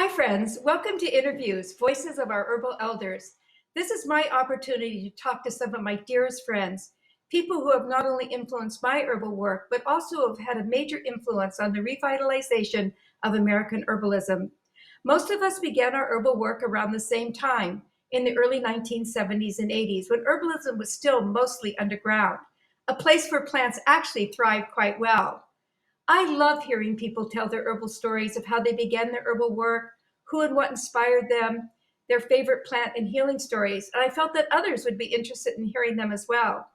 Hi, friends. Welcome to Interviews, Voices of Our Herbal Elders. This is my opportunity to talk to some of my dearest friends, people who have not only influenced my herbal work, but also have had a major influence on the revitalization of American herbalism. Most of us began our herbal work around the same time, in the early 1970s and 80s, when herbalism was still mostly underground, a place where plants actually thrived quite well. I love hearing people tell their herbal stories of how they began their herbal work, who and what inspired them, their favorite plant and healing stories, and I felt that others would be interested in hearing them as well.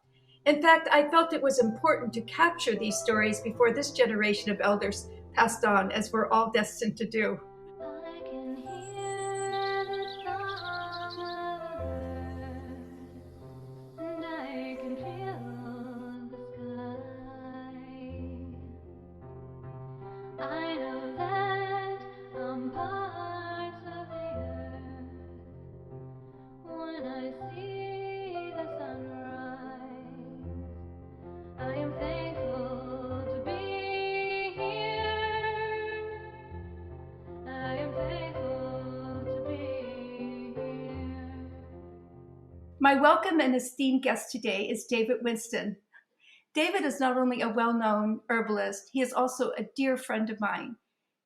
In fact, I felt it was important to capture these stories before this generation of elders passed on, as we're all destined to do. I can hear the song of a bird, and I can feel the sky. I know that I'm part of the earth when I see the sunrise. I am thankful to be here. I am thankful to be here. My welcome and esteemed guest today is David Winston. David is not only a well known herbalist, he is also a dear friend of mine.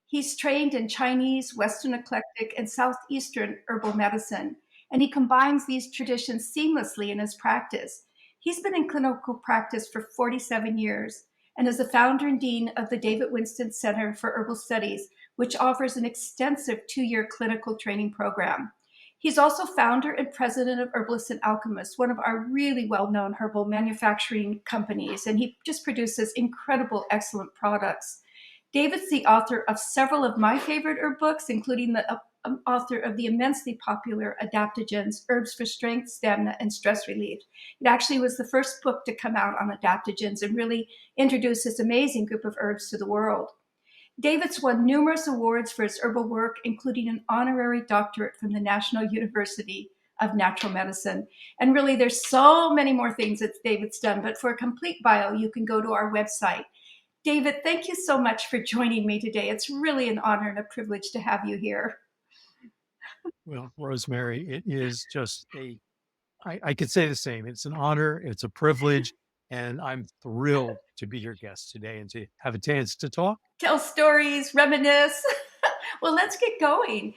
He's trained in Chinese, Western eclectic, and Southeastern herbal medicine, and he combines these traditions seamlessly in his practice. He's been in clinical practice for 47 years and is the founder and dean of the David Winston Center for Herbal Studies, which offers an extensive 2 year clinical training program. He's also founder and president of Herbalist and Alchemist, one of our really well known herbal manufacturing companies, and he just produces incredible, excellent products. David's the author of several of my favorite herb books, including the author of the immensely popular adaptogens, Herbs for Strength, Stamina, and Stress Relief. It actually was the first book to come out on adaptogens and really introduced this amazing group of herbs to the world. David's won numerous awards for his herbal work, including an honorary doctorate from the National University of Natural Medicine. And really, there's so many more things that David's done, but for a complete bio, you can go to our website. David, thank you so much for joining me today. It's really an honor and a privilege to have you here. Well, Rosemary, it is just I could say the same. It's an honor, it's a privilege, and I'm thrilled to be your guest today and to have a chance to talk. Tell stories, reminisce. Well, let's get going.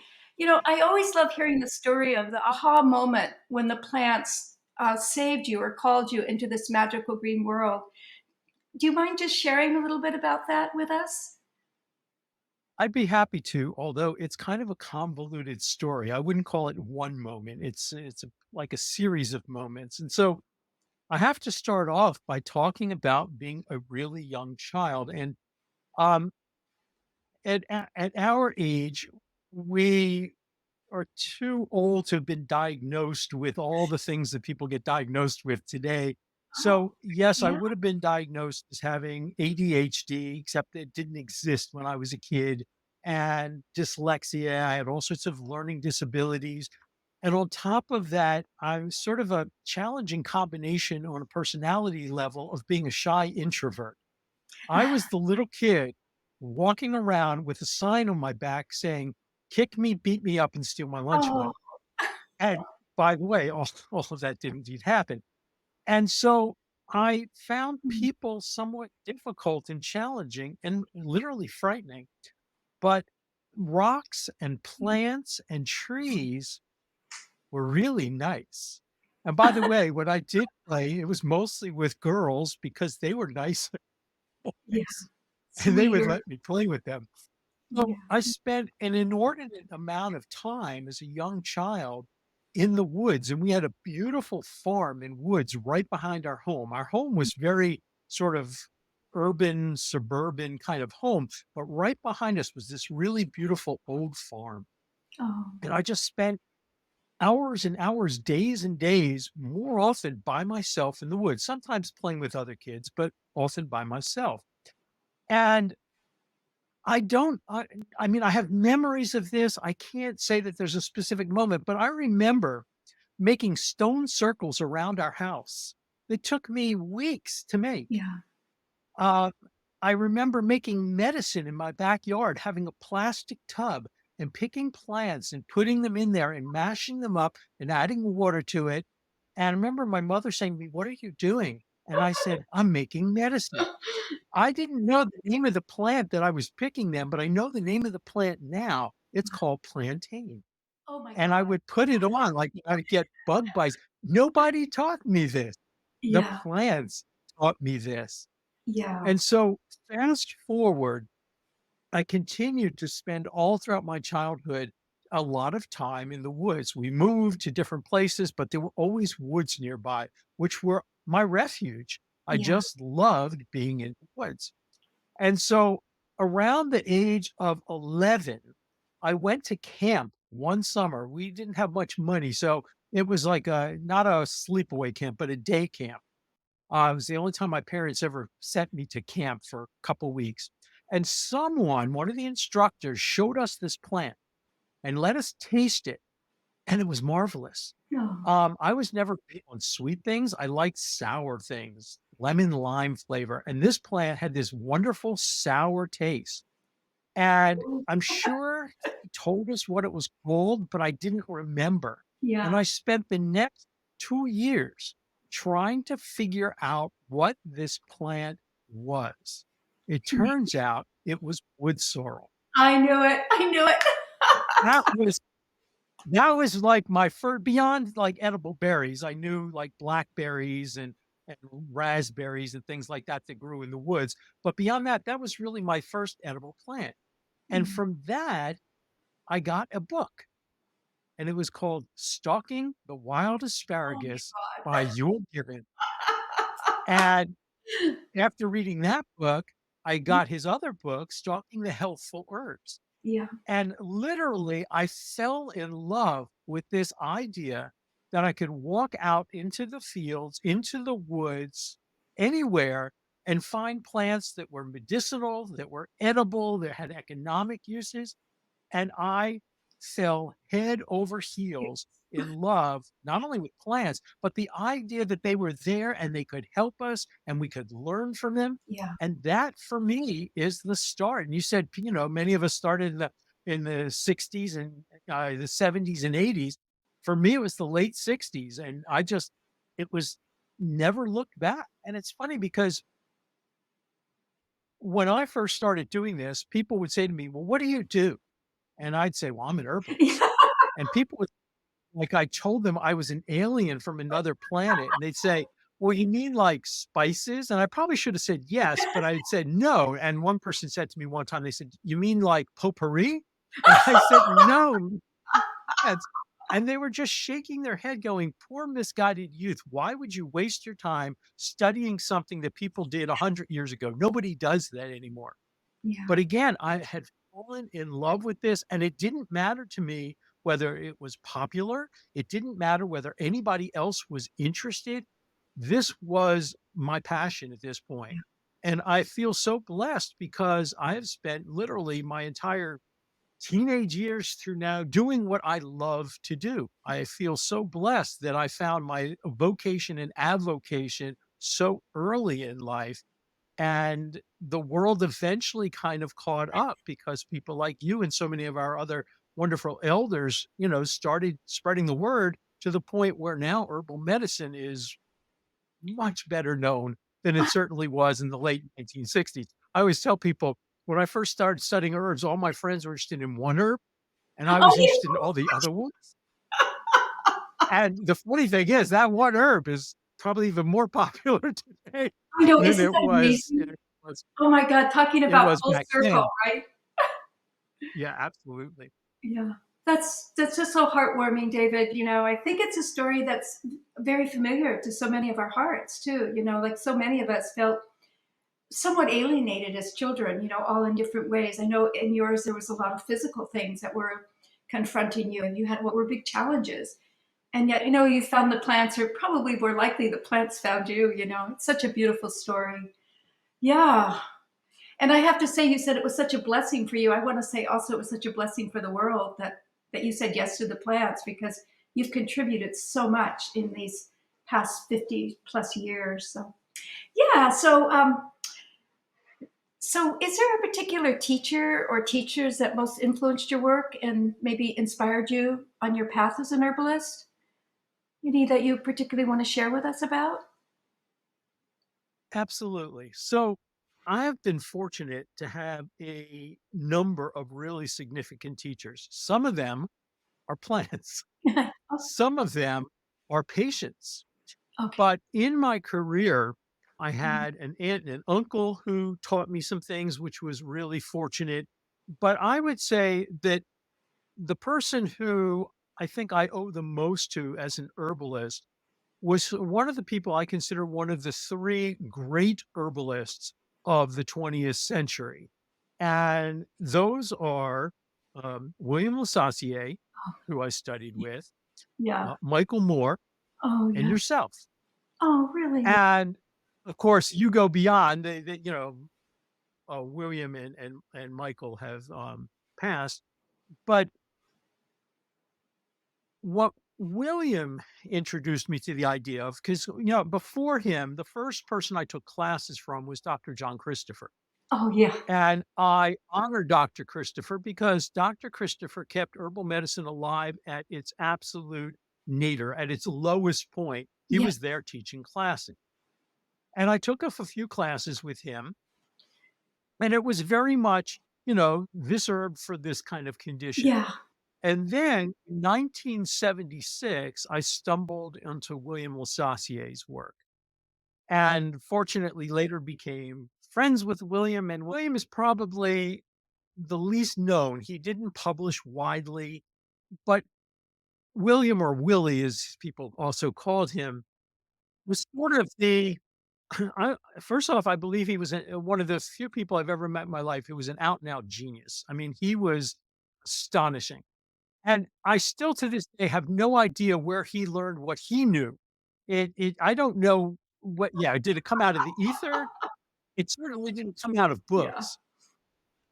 I always love hearing the story of the aha moment when the plants saved you or called you into this magical green world. Do you mind just sharing a little bit about that with us? I'd be happy to, although it's kind of a convoluted story. I wouldn't call it one moment. Like a series of moments. And so I have to start off by talking about being a really young child. And um, at our age, we are too old to have been diagnosed with all the things that people get diagnosed with today. Oh, So, yes, I yeah. would have been diagnosed as having ADHD, except it didn't exist when I was a kid, and dyslexia. I had all sorts of learning disabilities. And on top of that, I'm sort of a challenging combination on a personality level of being a shy introvert. I was the little kid walking around with a sign on my back saying, "Kick me, beat me up, and steal my lunch Oh, money." And by the way, all of that did indeed happen. And so I found mm, people somewhat difficult and challenging and literally frightening. But rocks and plants and trees were really nice. And by the way, when I did play, it was mostly with girls because they were nice yeah, boys and they would sweeter. let me play with them. So Yeah. I spent an inordinate amount of time as a young child in the woods, and we had a beautiful farm in woods right behind our home. Our home was very sort of urban, suburban kind of home, but right behind us was this really beautiful old farm. Oh, And I just spent hours and hours, days and days, more often by myself in the woods, sometimes playing with other kids, but often by myself. And I don't I mean, I have memories of this. I can't say that there's a specific moment, but I remember making stone circles around our house. It took me weeks to make. yeah. Uh, I remember making medicine in my backyard, having a plastic tub, and picking plants and putting them in there and mashing them up and adding water to it. And I remember my mother saying to me, "What are you doing?" And I said, "I'm making medicine." I didn't know the name of the plant that I was picking them, but I know the name of the plant now. It's called plantain. Oh my And I God. would put it on like I would get bug bites. Nobody taught me this. The Yeah. plants taught me this. Yeah. And so fast forward, I continued to spend all throughout my childhood a lot of time in the woods. We moved to different places, but there were always woods nearby, which were my refuge. I Yeah. just loved being in the woods. And so around the age of 11, I went to camp one summer. We didn't have much money, so it was like a not a sleepaway camp, but a day camp. It was the only time my parents ever sent me to camp for a couple weeks. And one of the instructors, showed us this plant and let us taste it, and it was marvelous. Oh, I was never big on sweet things. I liked sour things, lemon lime flavor, and this plant had this wonderful sour taste. And I'm sure he told us what it was called, but I didn't remember. And yeah. I spent the next 2 years trying to figure out what this plant was. It turns out it was wood sorrel. I knew it. I knew it. That was that was like my first beyond like edible berries. I knew like blackberries and raspberries and things like that that grew in the woods. But beyond that, that was really my first edible plant. And Yeah. from that, I got a book, and it was called Stalking the Wild Oh Asparagus my by Yule Given. And after reading that book, I God. got his other book, Stalking the Healthful Herbs. Yeah. And literally, I fell in love with this idea that I could walk out into the fields, into the woods, anywhere, and find plants that were medicinal, that were edible, that had economic uses. And I fell head over heels in love, not only with plants, but the idea that they were there and they could help us and we could learn from them. Yeah. And that for me is the start. And you said, many of us started in the 60s and the 70s and 80s. For me, it was the late 60s. And it was never looked back. And it's funny because when I first started doing this, people would say to me, "Well, what do you do?" And I'd say, "Well, I'm an herbalist." Yeah. And people would like, I told them I was an alien from another planet, and they'd say, "Well, you mean like spices?" And I probably should have said yes, but I said no. And one person said to me one time, they said, "You mean like potpourri?" And I said, "No, plants." And they were just shaking their head, going, "Poor misguided youth. Why would you waste your time studying something that people did 100 years ago? Nobody does that anymore." Yeah. But again, I had fallen in love with this, and it didn't matter to me whether it was popular. It didn't matter whether anybody else was interested. This was my passion at this point. And I feel so blessed because I have spent literally my entire teenage years through now doing what I love to do. I feel so blessed that I found my vocation and avocation so early in life, and the world eventually kind of caught up because people like you and so many of our other wonderful elders, started spreading the word to the point where now herbal medicine is much better known than it certainly was in the late 1960s. I always tell people when I first started studying herbs, all my friends were interested in one herb and I Oh, was interested in all the other ones. And the funny thing is that one herb is probably even more popular today I know. than Isn't that amazing? it was Oh my God. Talking It about was full back circle, then. right? Yeah, absolutely. Yeah. That's just so heartwarming, David. I think it's a story that's very familiar to so many of our hearts too. Like so many of us felt somewhat alienated as children, all in different ways. I know in yours there was a lot of physical things that were confronting you and you had what were big challenges. And yet, you found the plants, or probably more likely the plants found you. It's such a beautiful story. Yeah. And I have to say, you said it was such a blessing for you. I want to say also it was such a blessing for the world that you said yes to the plants, because you've contributed so much in these past 50 plus years. So yeah. So, is there a particular teacher or teachers that most influenced your work and maybe inspired you on your path as an herbalist? Any that you particularly want to share with us about? Absolutely. So I have been fortunate to have a number of really significant teachers. Some of them are plants, Oh, some of them are patients. okay. But in my career, I Mhm. had an aunt and an uncle who taught me some things, which was really fortunate. But I would say that the person who I think I owe the most to as an herbalist was one of the people I consider one of the three great herbalists of the 20th century. And those are William Lasassier, Oh, who I studied with, yeah. Michael Moore, Oh, and yeah. yourself. Oh, really? And of course, you go beyond, William and Michael have passed. But what William introduced me to the idea of, because, before him, the first person I took classes from was Dr. John Christopher. Oh, yeah. And I honor Dr. Christopher because Dr. Christopher kept herbal medicine alive at its absolute nadir, at its lowest point. He Yeah. was there teaching classes. And I took a few classes with him, and it was very much, this herb for this kind of condition. Yeah. And then in 1976, I stumbled into William Lasassier's work and fortunately later became friends with William. And William is probably the least known. He didn't publish widely, but William, or Willie, as people also called him, was sort of the first off, I believe he was one of the few people I've ever met in my life who was an out and out genius. I mean, he was astonishing. And I still to this day have no idea where he learned what he knew. I don't know what, yeah, did it come out of the ether? It certainly didn't come out of Yeah. books.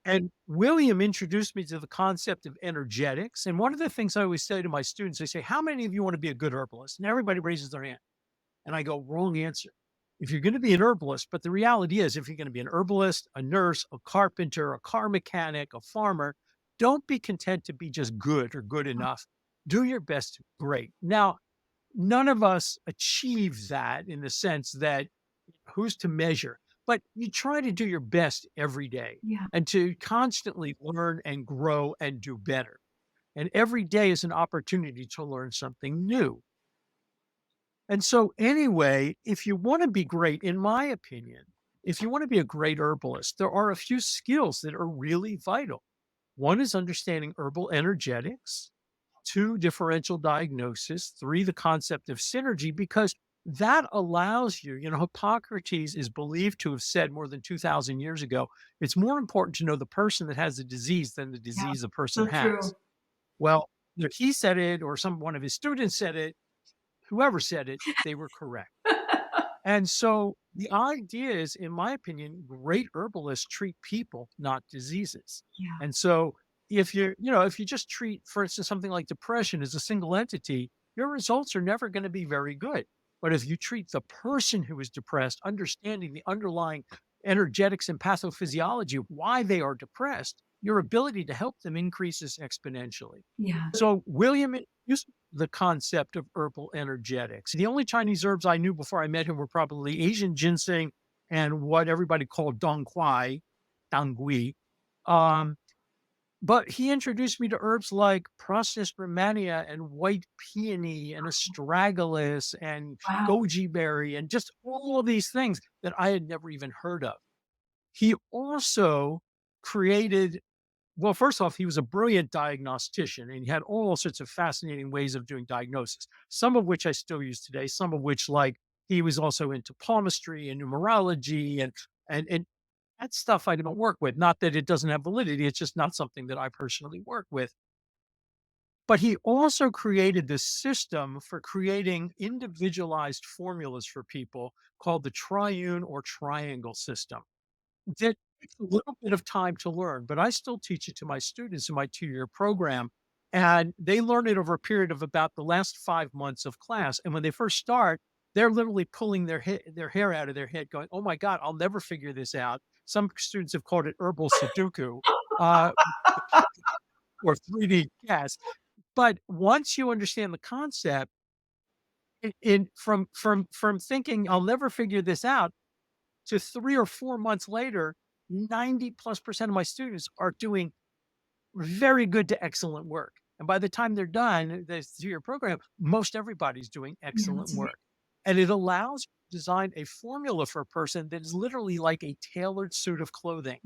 And William introduced me to the concept of energetics. And one of the things I always say to my students, I say, how many of you want to be a good herbalist? And everybody raises their hand. And I go, wrong answer. If you're going to be an herbalist, but the reality is, if you're going to be an herbalist, a nurse, a carpenter, a car mechanic, a farmer, don't be content to be just good or good enough. Do your best to be great. Now, none of us achieve that in the sense that who's to measure, but you try to do your best every day Yeah. and to constantly learn and grow and do better. And every day is an opportunity to learn something new. And so, anyway, if you want to be great, in my opinion, if you want to be a great herbalist, there are a few skills that are really vital. One is understanding herbal energetics, two, differential diagnosis, three, the concept of synergy, because that allows you, Hippocrates is believed to have said more than 2,000 years ago, it's more important to know the person that has the disease than the Yeah. disease the person So has. true. Well, either he said it or one of his students said it, whoever said it, they were correct. And so the idea is, in my opinion, great herbalists treat people, not diseases. Yeah. And so if you just treat, for instance, something like depression as a single entity, your results are never going to be very good. But if you treat the person who is depressed, understanding the underlying energetics and pathophysiology of why they are depressed, your ability to help them increases exponentially. Yeah. So William introduced the concept of herbal energetics. The only Chinese herbs I knew before I met him were probably Asian ginseng and what everybody called dong quai, dang gui. Um, but he introduced me to herbs like processed rehmannia and white peony and astragalus and Wow. goji berry and just all of these things that I had never even heard of. He also created, well, first off, he was a brilliant diagnostician and he had all sorts of fascinating ways of doing diagnosis, some of which I still use today, some of which, like, he was also into palmistry and numerology and that stuff I don't work with. Not that it doesn't have validity, it's just not something that I personally work with. But he also created this system for creating individualized formulas for people called the triune or triangle system. That takes a little bit of time to learn, but I still teach it to my students in my 2-year program, and they learn it over a period of about the last 5 months of class, and when they first start, they're literally pulling their hair out of their head going, "Oh my god, I'll never figure this out," Some students have called it herbal Sudoku, uh, or 3D chess. But once you understand the concept, from thinking I'll never figure this out to 3 or 4 months later, 90+% of my students are doing very good to excellent work. And by the time they're done, this 2-year program, most everybody's doing Yeah, excellent that's amazing. work. And it allows you to design a formula for a person that is literally like a tailored suit of clothing.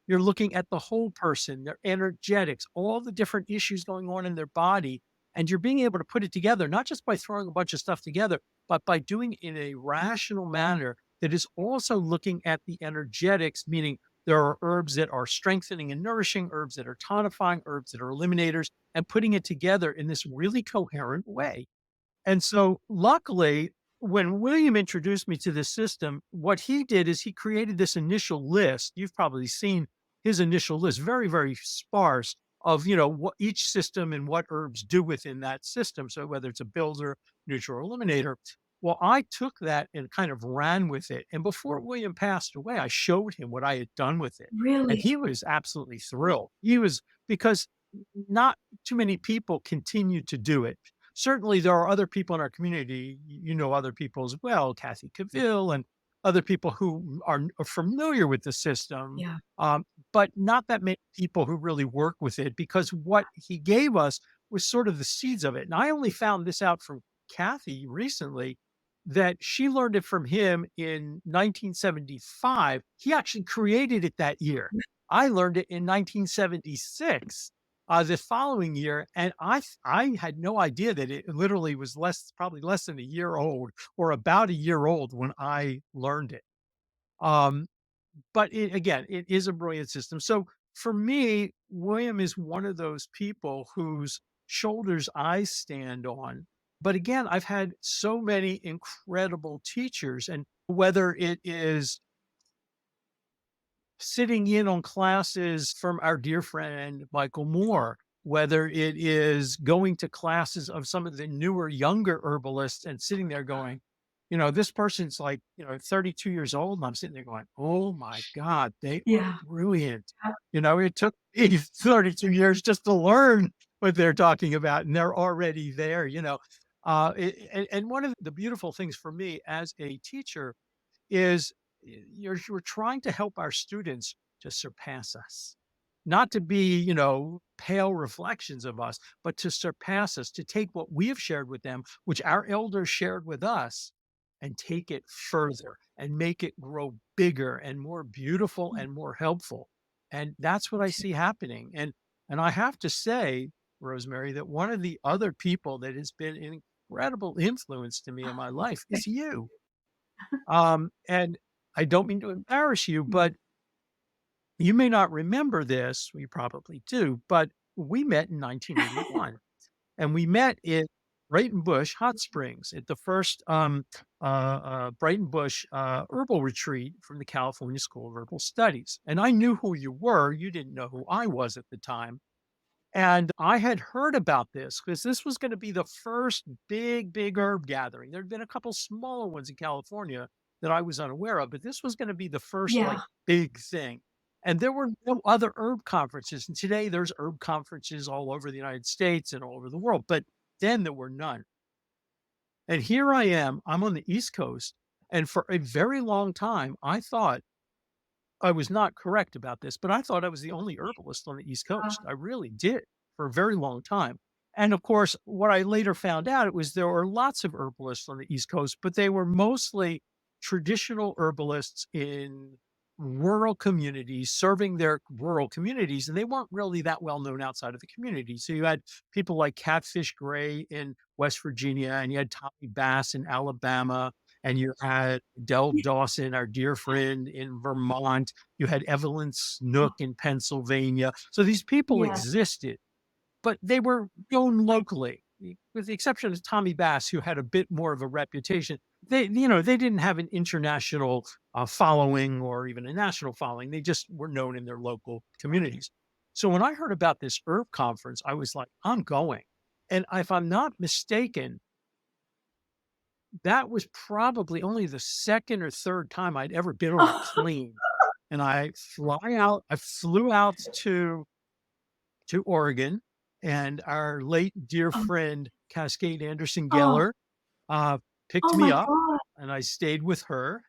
You're looking at the whole person, their energetics, all the different issues going on in their body. And you're being able to put it together, not just by throwing a bunch of stuff together, but by doing it in a rational manner that is also looking at the energetics, meaning there are herbs that are strengthening and nourishing, herbs that are tonifying, herbs that are eliminators, and putting it together in this really coherent way. And so, luckily, when William introduced me to this system, what he did is he created this initial list. You've probably seen his initial list, very, very sparse of, what each system and what herbs do within that system. So whether it's a builder, neutral, or eliminator. Well, I took that and kind of ran with it. And before William passed away, I showed him what I had done with it. And Really? he was absolutely thrilled. He was because not too many people continue to do it. Certainly, there are other people in our community, other people as well, Kathy Cavill and other people who are familiar with the system, Yeah. um, but not that many people who really work with it because what he gave us was sort of the seeds of it. And I only found this out from Kathy recently that she learned it from him in 1975. He actually created it that year. I learned it in 1976 the following year, and I had no idea that it literally was probably less than a year old or about a year old when I learned it. Um, but it is a brilliant system. So for me, William is one of those people whose shoulders I stand on. But again, I've had so many incredible teachers, and whether it is sitting in on classes from our dear friend Michael Moore, whether it is going to classes of some of the newer, younger herbalists and sitting there going, this person's like, 32 years old. And I'm sitting there going, oh my God, they are Yeah. brilliant. It took me 32 years just to learn what they're talking about, and they're already there, and one of the beautiful things for me as a teacher is we're trying to help our students to surpass us, not to be, pale reflections of us, but to surpass us, to take what we have shared with them, which our elders shared with us, and take it further and make it grow bigger and more beautiful and more helpful. And that's what I see happening. And I have to say, Rosemary, that one of the other people that has been an incredible influence to me in my life is you. And I don't mean to embarrass you, but you may not remember this. We probably do, but we met in 1981 and we met in Brighton Bush Hot Springs at the first Brighton Bush herbal retreat from the California School of Herbal Studies. And I knew who you were. You didn't know who I was at the time. And I had heard about this because this was going to be the first big, big herb gathering. There'd been a couple smaller ones in California that I was unaware of, but this was going to be the first like Yeah. big thing. And there were no other herb conferences. And today there's herb conferences all over the United States and all over the world, but then there were none. And here I am, I'm on the East Coast. And for a very long time, I thought I was not correct about this, but I thought I was the only herbalist on the East Coast. I really did for a very long time. And of course, what I later found out it was there were lots of herbalists on the East Coast, but they were mostly traditional herbalists in rural communities serving their rural communities, and they weren't really that well known outside of the community. So you had people like Catfish Gray in West Virginia, and you had Tommy Bass in Alabama, and you had Del Dawson, our dear friend in Vermont. You had Evelyn Snook in Pennsylvania. So these people Yeah. existed, but they were known locally, with the exception of Tommy Bass, who had a bit more of a reputation. They didn't have an international following or even a national following. They just were known in their local communities. So when I heard about this herb conference, I was like, I'm going. And if I'm not mistaken, that was probably only the second or third time I'd ever been on a plane. and I flew out to Oregon, and our late dear Oh, friend, Cascade Anderson oh, Geller, uh, picked oh me my up, God. and I stayed with her,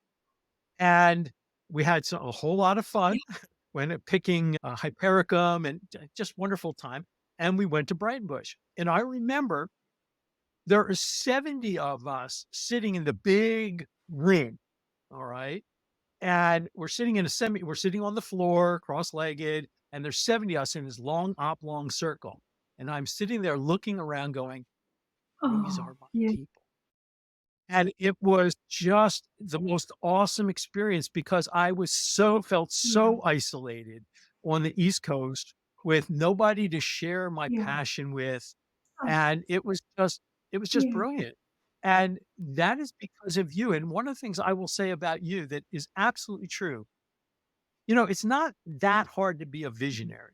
and we had a whole lot of Yeah. fun when picking hypericum and just wonderful time. And we went to Brighton Bush, and I remember there are 70 of us sitting in the big ring. All right. And we're sitting on the floor, cross-legged, and there's 70 us in this long oblong circle. And I'm sitting there looking around going, these Oh, are my yeah, people. And it was just the most awesome experience because felt yeah, so isolated on the East Coast with nobody to share my yeah. passion with, Oh, and it was just yeah. brilliant. And that is because of you, and one of the things I will say about you that is absolutely true, it's not that hard to be a visionary.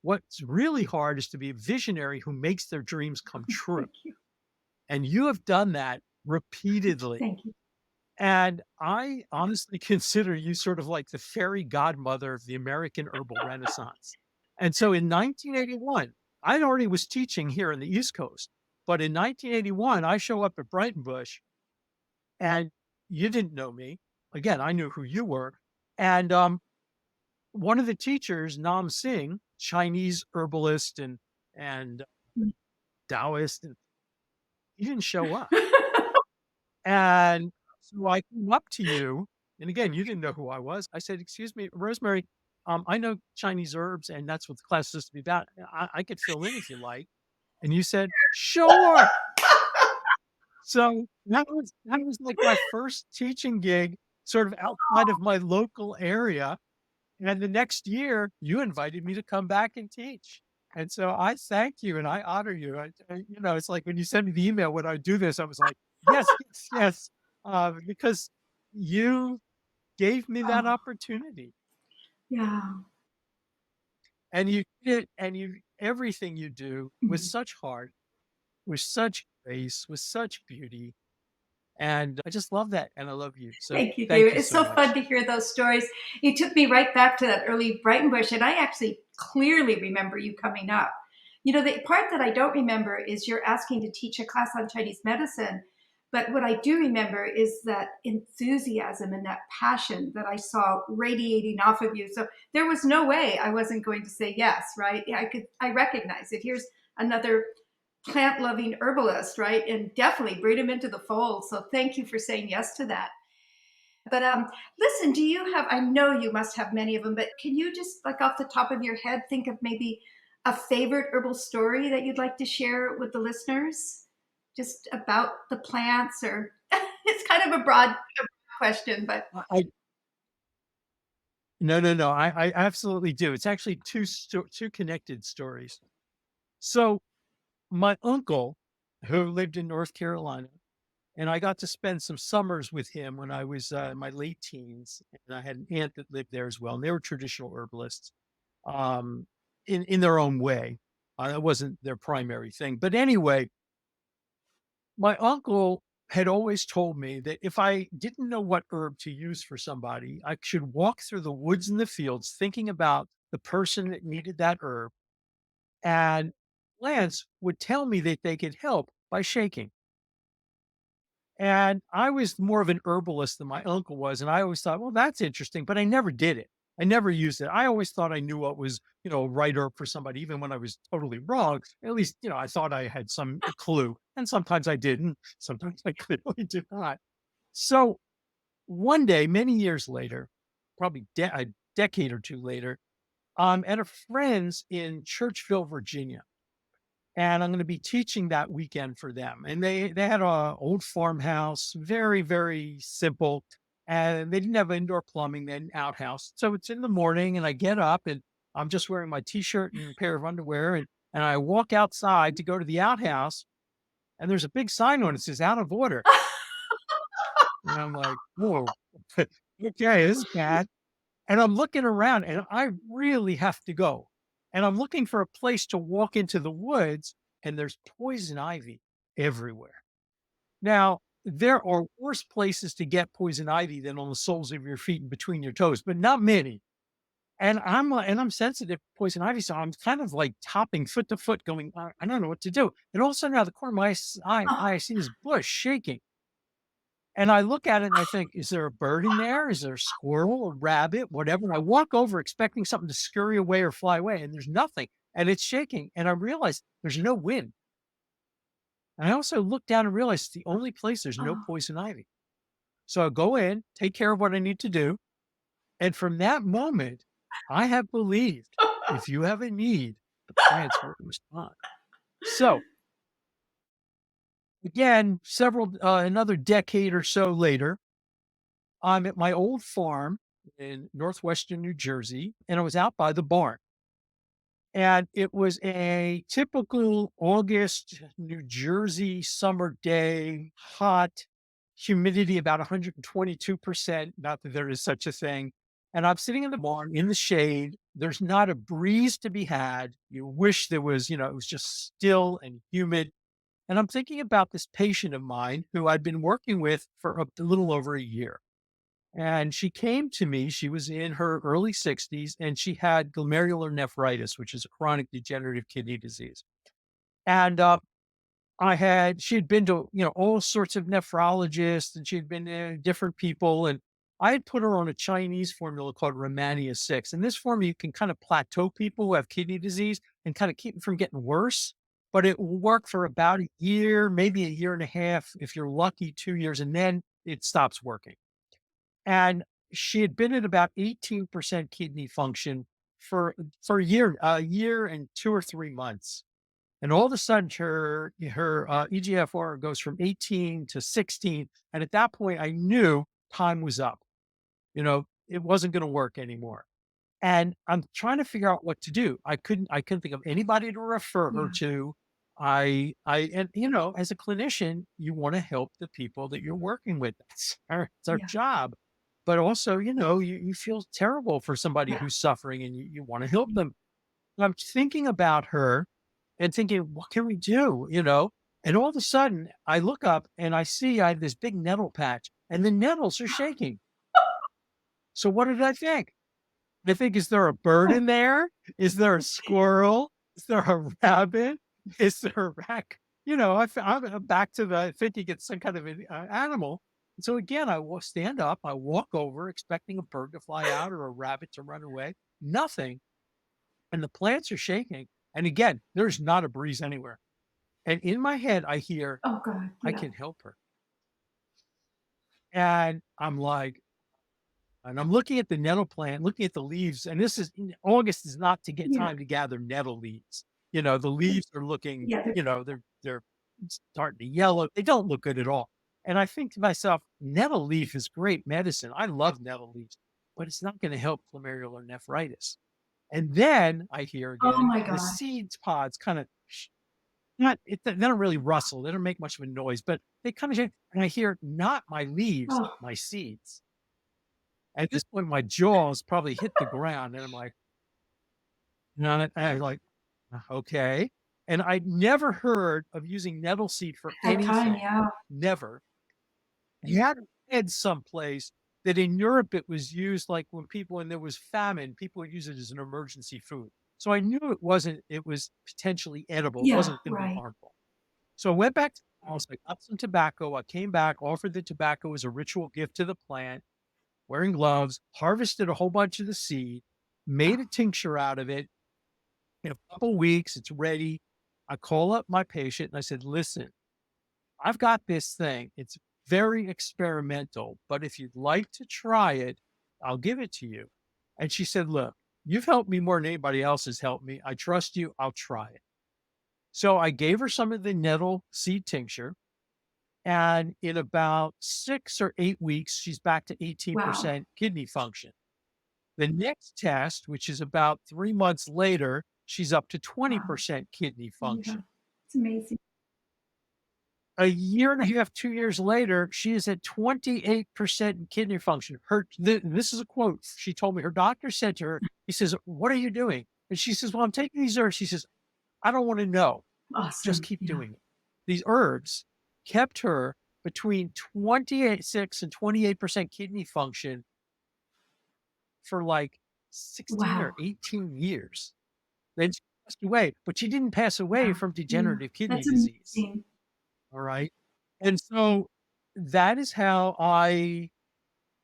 What's really hard is to be a visionary who makes their dreams come true, Thank you. and you have done that repeatedly. Thank you. And I honestly consider you sort of like the fairy godmother of the American herbal renaissance. And so in 1981, I already was teaching here in the East Coast, but in 1981, I show up at Brighton Bush and you didn't know me. Again, I knew who you were. And one of the teachers, Nam Singh, Chinese herbalist and Mm. Taoist, and he didn't show up. And so I came up to you, and again, you didn't know who I was. I said, "Excuse me, Rosemary, I know Chinese herbs, and that's what the class is supposed to be about. I could fill in if you like." And you said, "Sure." So that was like my first teaching gig, sort of outside of my local area. And the next year, you invited me to come back and teach. And so I thank you and I honor you. It's like when you sent me the email when I do this, I was like, yes, yes, yes, because you gave me that Oh, opportunity, yeah. and you did, and everything you do with Mhm. such heart, with such grace, with such beauty, and I just love that, and I love you. So Thank you, thank David. you It's so so fun much. to hear those stories. You took me right back to that early Brighton Bush, and I actually clearly remember you coming up. The part that I don't remember is you're asking to teach a class on Chinese medicine. But what I do remember is that enthusiasm and that passion that I saw radiating off of you. So there was no way I wasn't going to say yes, right? Yeah, I recognize it. Here's another plant loving herbalist, right? And definitely bring him into the fold. So thank you for saying yes to that. But listen, do you have? I know you must have many of them, but can you just, like off the top of your head, think of maybe a favorite herbal story that you'd like to share with the listeners, just about the plants, or it's kind of a broad question, but I No, no, no. I absolutely do. It's actually two connected stories. So my uncle, who lived in North Carolina, and I got to spend some summers with him when I was in my late teens, and I had an aunt that lived there as well. And they were traditional herbalists, um, in their own way. It wasn't their primary thing, but anyway, my uncle had always told me that if I didn't know what herb to use for somebody, I should walk through the woods and the fields thinking about the person that needed that herb, and plants would tell me that they could help by shaking. And I was more of an herbalist than my uncle was, and I always thought, well, that's interesting, but I never did it. I never used it. I always thought I knew what was, right herb for somebody, even when I was totally wrong. At least, I thought I had some clue. And sometimes I didn't. Sometimes I clearly did not. So one day, many years later, probably a decade or two later, I'm at a friend's in Churchville, Virginia, and I'm going to be teaching that weekend for them. And they had a old farmhouse, very very simple, and they didn't have indoor plumbing. They had an outhouse. So it's in the morning, and I get up, and I'm just wearing my t-shirt and a pair of underwear, and I walk outside to go to the outhouse, and there's a big sign on it that says "out of order," and I'm like, "Whoa, okay, this is bad." And I'm looking around and I really have to go. And I'm looking for a place to walk into the woods, and there's poison ivy everywhere. Now, there are worse places to get poison ivy than on the soles of your feet and between your toes, but not many. And I'm sensitive to poison ivy, so I'm kind of like topping foot to foot, going, I don't know what to do. And all of a sudden, out of the corner of my eye, I see this bush shaking. And I look at it and I think, is there a bird in there? Is there a squirrel, a rabbit, whatever? And I walk over expecting something to scurry away or fly away, and there's nothing. And it's shaking. And I realize there's no wind. And I also look down and realize it's the only place there's no Oh, poison ivy. So I go in, take care of what I need to do. And from that moment, I have believed if you have a need, the plants will respond. So again, another decade or so later, I'm at my old farm in northwestern New Jersey, and I was out by the barn. And it was a typical August New Jersey summer day, hot, humidity about 122%. Not that there is such a thing. And I'm sitting in the barn in the shade. There's not a breeze to be had. You wish there was, it was just still and humid. And I'm thinking about this patient of mine who I'd been working with for a little over a year. And she came to me, she was in her early 60s, and she had glomerular nephritis, which is a chronic degenerative kidney disease. And she had been to, all sorts of nephrologists, and she'd been to different people. And I had put her on a Chinese formula called Romania 6. And this formula, you can kind of plateau people who have kidney disease and kind of keep them from getting worse. But it will work for about a year, maybe a year and a half, if you're lucky, 2 years, and then it stops working. And she had been at about 18% kidney function for a year and 2 or 3 months. And all of a sudden her EGFR goes from 18 to 16. And at that point, I knew time was up. It wasn't going to work anymore. And I'm trying to figure out what to do. I couldn't think of anybody to refer her yeah, to. And as a clinician, you want to help the people that you're working with. It's our yeah, job. But also, you feel terrible for somebody yeah. who's suffering and you want to help them. And I'm thinking about her and thinking, what can we do? And all of a sudden I look up and I have this big nettle patch and the nettles are shaking. So what did I think? I think, is there a bird Oh, in there? Is there a squirrel? Is there a rabbit? Is there a rack? I'm back to the thinking it's some kind of an animal. And so again, I will stand up, I walk over, expecting a bird to fly out or a rabbit to run away. Nothing. And the plants are shaking. And again, there's not a breeze anywhere. And in my head, I hear, oh God, I yeah. can help her. And I'm like, and I'm looking at the nettle plant, looking at the leaves, and August is not to get Yeah, time to gather nettle leaves. The leaves are looking, yeah, they're starting to yellow. They don't look good at all. And I think to myself, nettle leaf is great medicine. I love nettle leaves, but it's not going to help glomerular nephritis. And then I hear oh again my the gosh. seeds pods kind of not it, they don't really rustle. They don't make much of a noise, but they kind of, and I hear not my leaves, Oh, my seeds. At this point, my jaws probably hit the ground, and I'm like, "No," I'm like, Okay." And I'd never heard of using nettle seed for that time, anything, yeah. never. I had read someplace that in Europe it was used like when there was famine, people would use it as an emergency food. So I knew it was potentially edible. It Yeah, wasn't gonna be right. harmful. So I went back to the house, I got some tobacco, I came back, offered the tobacco as a ritual gift to the plant, wearing gloves, harvested a whole bunch of the seed, made a tincture out of it. In a couple weeks, it's ready. I call up my patient and I said, listen, I've got this thing. It's very experimental, but if you'd like to try it, I'll give it to you. And she said, look, you've helped me more than anybody else has helped me. I trust you. I'll try it. So I gave her some of the nettle seed tincture. And in about 6 or 8 weeks, she's back to Wow. 18% kidney function. The next test, which is about 3 months later, she's up to Wow. 20% kidney Yeah. function. It's amazing. A year and a half, 2 years later, she is at 28% kidney function. This is a quote. She told me her doctor said to her, he says, what are you doing? And she says, well, I'm taking these herbs. She says, I don't want to know. Just Awesome. keep Yeah. doing it. These herbs kept her between 26 and 28% kidney function for like 16 or Wow. 18 years. Then she passed away, but she didn't pass away Wow. from Yeah. degenerative kidney That's disease. amazing. All right. And so that is how I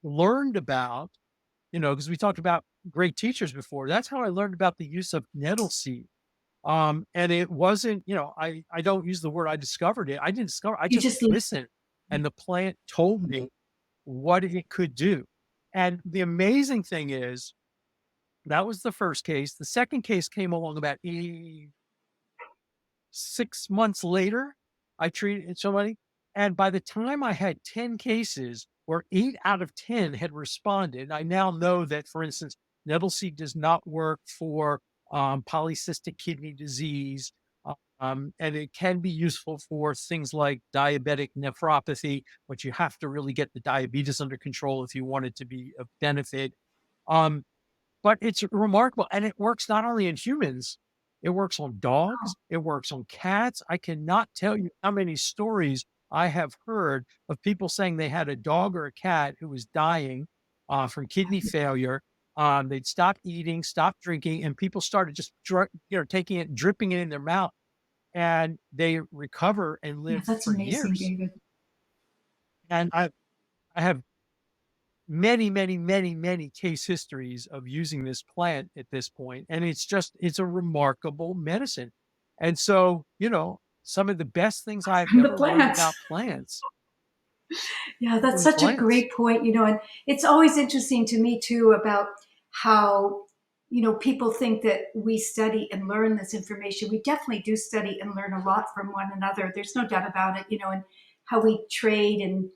learned about, because we talked about great teachers before. That's how I learned about the use of nettle seed. And it wasn't, I don't use the word I discovered it. I didn't discover, I You just just listened and the plant told me what it could do. And the amazing thing is that was the first case. The second case came along about 6 months later. I treated somebody, and by the time I had 10 cases where 8 out of 10 had responded, I now know that, for instance, nettle seed does not work for polycystic kidney disease. And it can be useful for things like diabetic nephropathy, but you have to really get the diabetes under control if you want it to be of benefit. Um, but it's remarkable, and it works not only in humans, it works on dogs, it works on cats. I cannot tell you how many stories I have heard of people saying they had a dog or a cat who was dying, from kidney failure. They'd stopped eating, stopped drinking, and people started just taking it, dripping it in their mouth, and they recover and yeah, live that's for amazing, years. David. And I have many, many, many, many case histories of using this plant at this point, and it's a remarkable medicine. And so, some of the best things I've From the ever learned plants. about plants Yeah, that's from such a plants. great point, and it's always interesting to me too about how, people think that we study and learn this information. We definitely do study and learn a lot from one another. There's no doubt about it, and how we trade and,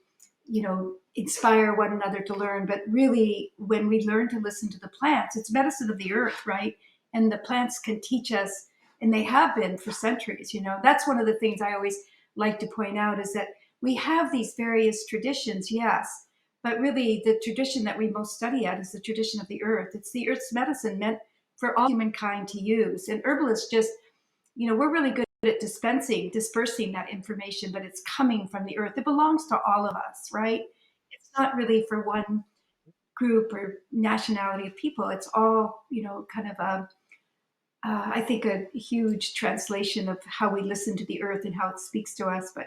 inspire one another to learn. But really, when we learn to listen to the plants, it's medicine of the earth, right? And the plants can teach us, and they have been for centuries. That's one of the things I always like to point out is that we have these various traditions, yes, but really the tradition that we most study at is the tradition of the earth. It's the earth's medicine meant for all humankind to use. And herbalists just, we're really good at dispersing that information, but it's coming from the earth. It belongs to all of us, right? It's not really for one group or nationality of people. It's all, kind of I think a huge translation of how we listen to the earth and how it speaks to us. But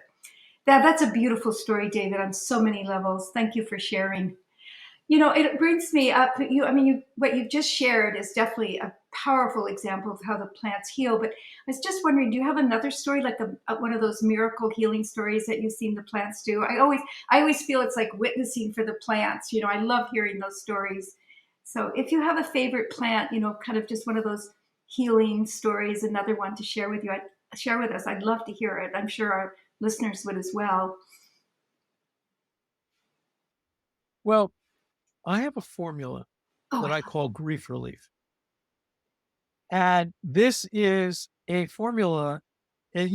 that's a beautiful story, David, on so many levels. Thank you for sharing. It brings me up. What you've just shared is definitely a powerful example of how the plants heal. But I was just wondering, do you have another story, like one of those miracle healing stories that you've seen the plants do? I always feel it's like witnessing for the plants. I love hearing those stories. So, if you have a favorite plant, kind of just one of those healing stories, another one to share with you, share with us. I'd love to hear it. I'm sure our listeners would as well. Well, I have a formula Oh, that I call grief relief. And this is a formula, and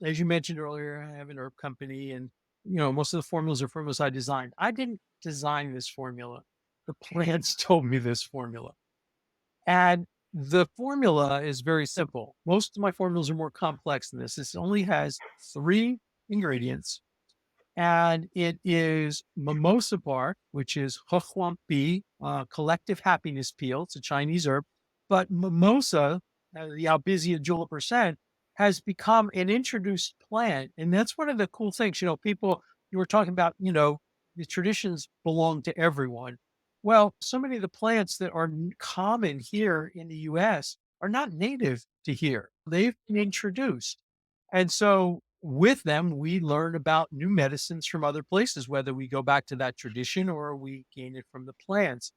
as you mentioned earlier, I have an herb company, and most of the formulas are formulas I designed. I didn't design this formula. The plants told me this formula. And the formula is very simple. Most of my formulas are more complex than this. This only has 3 ingredients, and it is mimosa bark, which is Huahuampi, collective happiness peel. It's a Chinese herb, but mimosa, the Albizia julippercent, has become an introduced plant, and that's one of the cool things. People, you were talking about, the traditions belong to everyone. Well, so many of the plants that are common here in the U.S. are not native to here. They've been introduced. And so with them, we learn about new medicines from other places, whether we go back to that tradition or we gain it from the plants.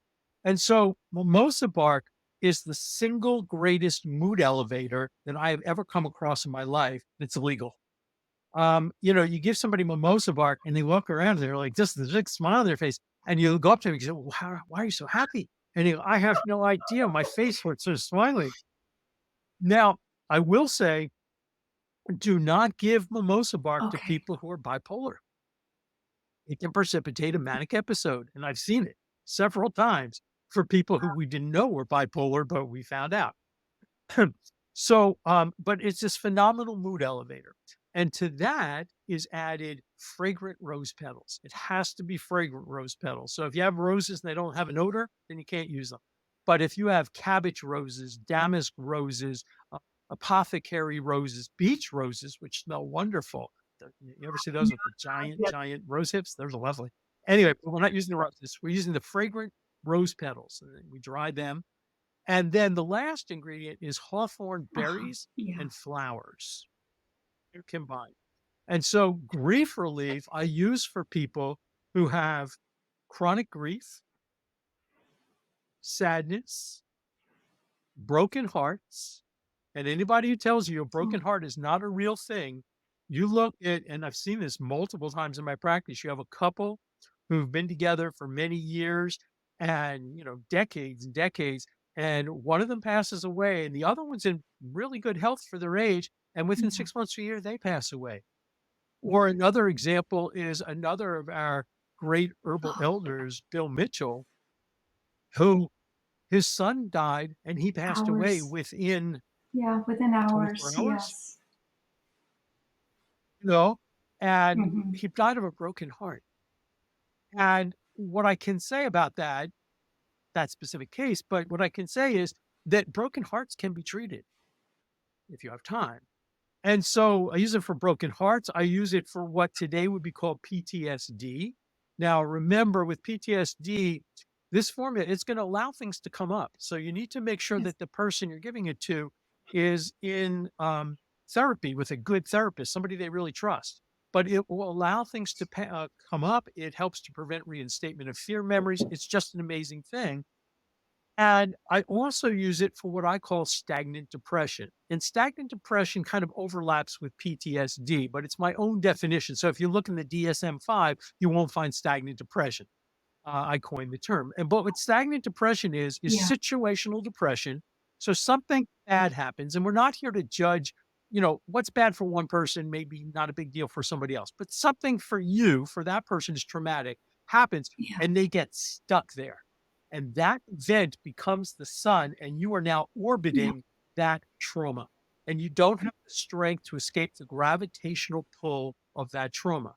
And so mimosa bark is the single greatest mood elevator that I have ever come across in my life that's legal. You give somebody mimosa bark and they walk around, they're like just this big smile on their face. And you go up to them and you say, well, why are you so happy? And you go, I have no idea. My face was so smiling. Now, I will say, do not give mimosa bark to okay. people who are bipolar. It can precipitate a manic episode, and I've seen it several times for people who we didn't know were bipolar, but we found out. So, but it's this phenomenal mood elevator. And to that is added fragrant rose petals. It has to be fragrant rose petals. So if you have roses and they don't have an odor, then you can't use them. But if you have cabbage roses, damask roses, apothecary roses, beach roses, which smell wonderful. You ever see those with the giant, Yeah. giant rose hips? They're lovely. Anyway, but we're not using the roses. We're using the fragrant rose petals. And then we dry them. And then the last ingredient is hawthorn berries Yeah. and flowers. They're combined. And so grief relief I use for people who have chronic grief, sadness, broken hearts, and anybody who tells you a broken Oh, heart is not a real thing, you look at, and I've seen this multiple times in my practice, you have a couple who've been together for many years and, decades and decades, and one of them passes away and the other one's in really good health for their age, and within yeah. 6 months to a year, they pass away. Or another example is another of our great herbal elders, Bill Mitchell, who his son died and he passed away Hours. within Yeah, within 24 hours. hours, Yes. you know, and Hmm. he died of a broken heart. And what I can say about that specific case, but what I can say is that broken hearts can be treated if you have time. And so I use it for broken hearts. I use it for what today would be called PTSD. Now, remember with PTSD, this formula, it's going to allow things to come up. So you need to make sure Yes. that the person you're giving it to is in therapy with a good therapist, somebody they really trust. But it will allow things to come up. It helps to prevent reinstatement of fear memories. It's just an amazing thing. And I also use it for what I call stagnant depression. And stagnant depression kind of overlaps with PTSD, but it's my own definition. So if you look in the DSM-5, you won't find stagnant depression. I coined the term. And but what stagnant depression is Yeah. situational depression. So something bad happens, and we're not here to judge, what's bad for one person, maybe not a big deal for somebody else, but something for you, for that person is traumatic, happens, Yeah. and they get stuck there. And that event becomes the sun, and you are now Yeah. orbiting that trauma. And you don't have the strength to escape the gravitational pull of that trauma.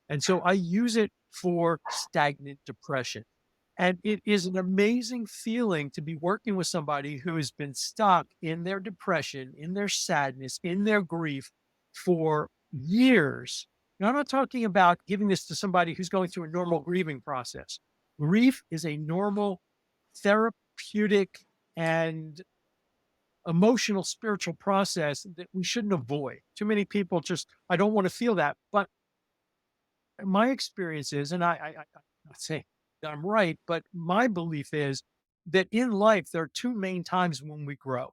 And so I use it for stagnant depression. And it is an amazing feeling to be working with somebody who has been stuck in their depression, in their sadness, in their grief for years. Now, I'm not talking about giving this to somebody who's going through a normal grieving process. Grief is a normal therapeutic and emotional spiritual process that we shouldn't avoid. Too many people just, I don't want to feel that. But my experience is, and I'm not saying that I'm right, but my belief is that in life, there are two main times when we grow: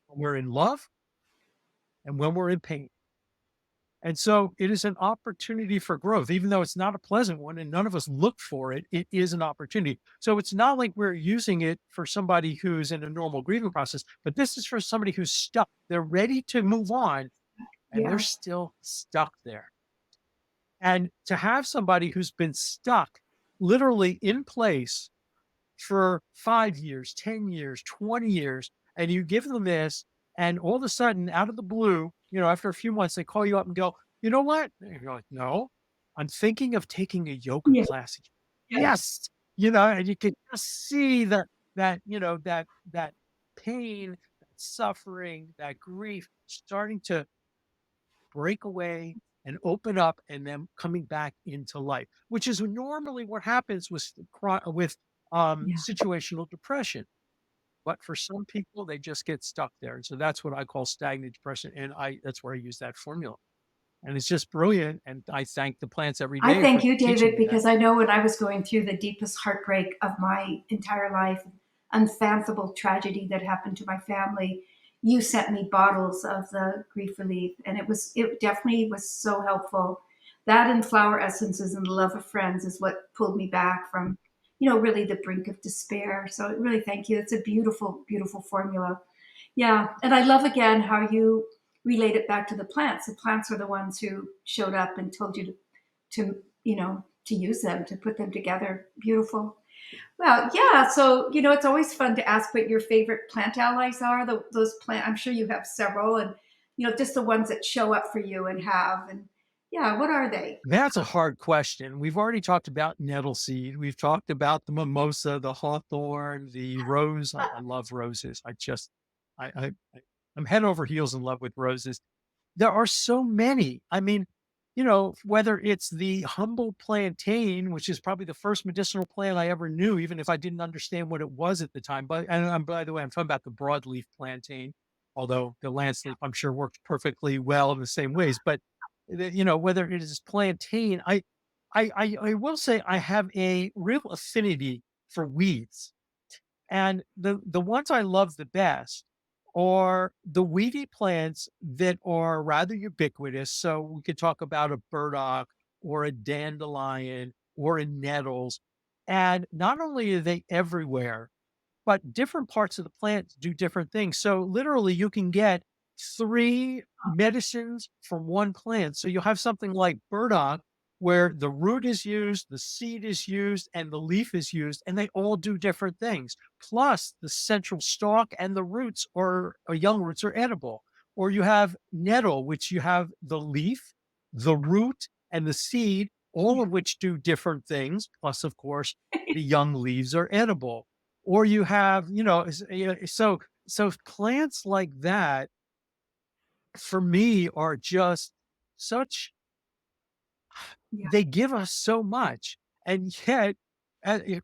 when we're in love and when we're in pain. And so it is an opportunity for growth, even though it's not a pleasant one and none of us look for it, it is an opportunity. So it's not like we're using it for somebody who's in a normal grieving process, but this is for somebody who's stuck. They're ready to move on and they're Yeah. still stuck there. And to have somebody who's been stuck literally in place for 5 years, 10 years, 20 years, and you give them this, and all of a sudden, out of the blue, after a few months, they call you up and go, "You know what?" And you're like, "No, I'm thinking of taking a yoga Yeah. class again." Yeah. Yes, and you can just see that pain, that suffering, that grief starting to break away and open up and then coming back into life, which is normally what happens with Yeah. situational depression. But for some people, they just get stuck there. And so that's what I call stagnant depression. And that's where I use that formula. And it's just brilliant. And I thank the plants every I day for thank you, teaching David, me that. because I know when I was going through the deepest heartbreak of my entire life, unfathomable tragedy that happened to my family, you sent me bottles of the grief relief, and it definitely was so helpful. That and flower essences and the love of friends is what pulled me back from, really the brink of despair. So really, thank you. It's a beautiful, beautiful formula. Yeah, and I love again how you relate it back to the plants. The plants are the ones who showed up and told you to use them, to put them together. Beautiful. Well, yeah. So it's always fun to ask what your favorite plant allies are. Those plant. I'm sure you have several, and just the ones that show up for you and have. And yeah, what are they? That's a hard question. We've already talked about nettle seed. We've talked about the mimosa, the hawthorn, the rose. I love roses. I I'm head over heels in love with roses. There are so many. I mean, whether it's the humble plantain, which is probably the first medicinal plant I ever knew, even if I didn't understand what it was at the time. But and by the way, I'm talking about the broadleaf plantain, although the lance leaf I'm sure works perfectly well in the same ways. But whether it is plantain, I will say I have a real affinity for weeds. And the ones I love the best are the weedy plants that are rather ubiquitous. So we could talk about a burdock or a dandelion or a nettles. And not only are they everywhere, but different parts of the plant do different things. So literally you can get 3 medicines from one plant. So you'll have something like burdock where the root is used, the seed is used, and the leaf is used, and they all do different things. Plus the central stalk and the roots or young roots are edible. Or you have nettle, which you have the leaf, the root, and the seed, all of which do different things. Plus, of course, the young leaves are edible. Or you have, so plants like that for me are just such Yeah, they give us so much. And yet,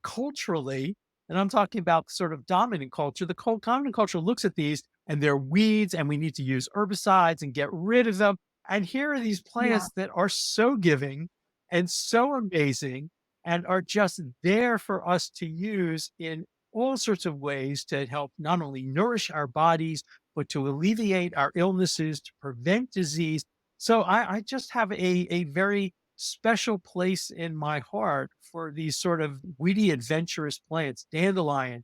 culturally, and I'm talking about sort of dominant culture, the dominant culture looks at these and they're weeds and we need to use herbicides and get rid of them. And here are these yeah, plants that are so giving and so amazing and are just there for us to use in all sorts of ways to help not only nourish our bodies, but to alleviate our illnesses, to prevent disease. So I just have a very special place in my heart for these sort of weedy, adventurous plants. Dandelion,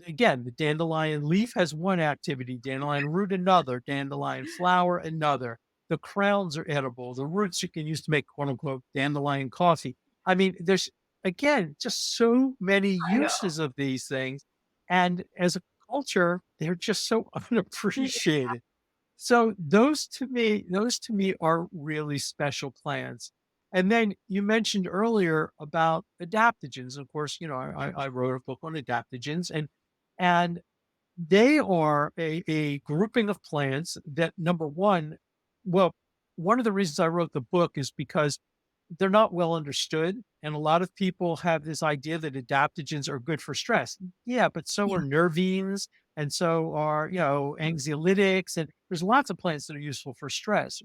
again, the dandelion leaf has one activity, dandelion root another, dandelion flower another. The crowns are edible. The roots you can use to make quote unquote dandelion coffee. I mean, there's again just so many I know. uses of these things. And as a culture, they're just so unappreciated. So those to me are really special plants. And then you mentioned earlier about adaptogens. Of course, I wrote a book on adaptogens, and they are a grouping of plants that number one, well, one of the reasons I wrote the book is because they're not well understood. And a lot of people have this idea that adaptogens are good for stress. Yeah, but so Yeah, are nervines and so are, anxiolytics. And there's lots of plants that are useful for stress.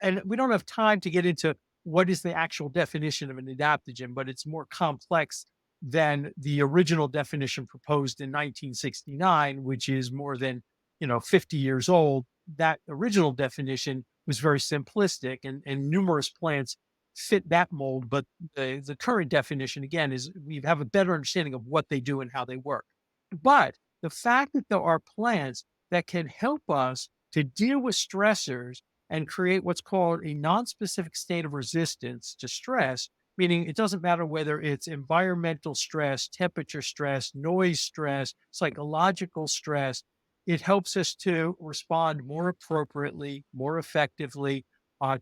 And we don't have time to get into what is the actual definition of an adaptogen, but it's more complex than the original definition proposed in 1969, which is more than 50 years old. That original definition was very simplistic, and numerous plants fit that mold. But the current definition, again, is we have a better understanding of what they do and how they work. But the fact that there are plants that can help us to deal with stressors and create what's called a non-specific state of resistance to stress, meaning it doesn't matter whether it's environmental stress, temperature stress, noise stress, psychological stress. It helps us to respond more appropriately, more effectively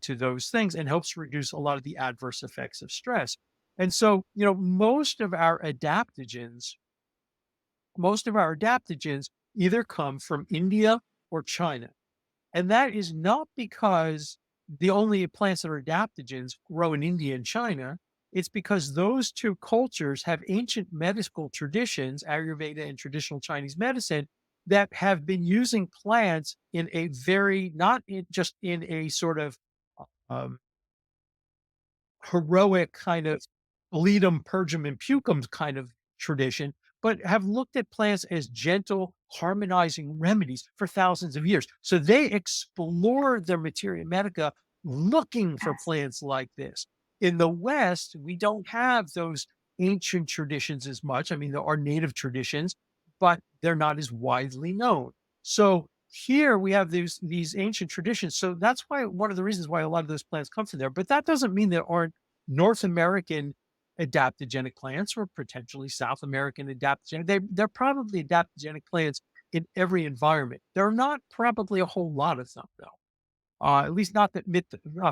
to those things and helps reduce a lot of the adverse effects of stress. And so, most of our adaptogens either come from India or China. And that is not because the only plants that are adaptogens grow in India and China. It's because those two cultures have ancient medical traditions, Ayurveda and traditional Chinese medicine, that have been using plants in a very, not in, just in a sort of um, heroic kind of "Leadum, purgam, and pucum" kind of tradition, but have looked at plants as gentle, harmonizing remedies for thousands of years. So they explored their materia medica looking for yes, plants like this. In the West, we don't have those ancient traditions as much. I mean, there are native traditions, but they're not as widely known. So here we have these ancient traditions. So that's why one of the reasons why a lot of those plants come from there. But that doesn't mean there aren't North American adaptogenic plants or potentially South American adaptogenic. They're probably adaptogenic plants in every environment. There are not probably a whole lot of them, though. At least not that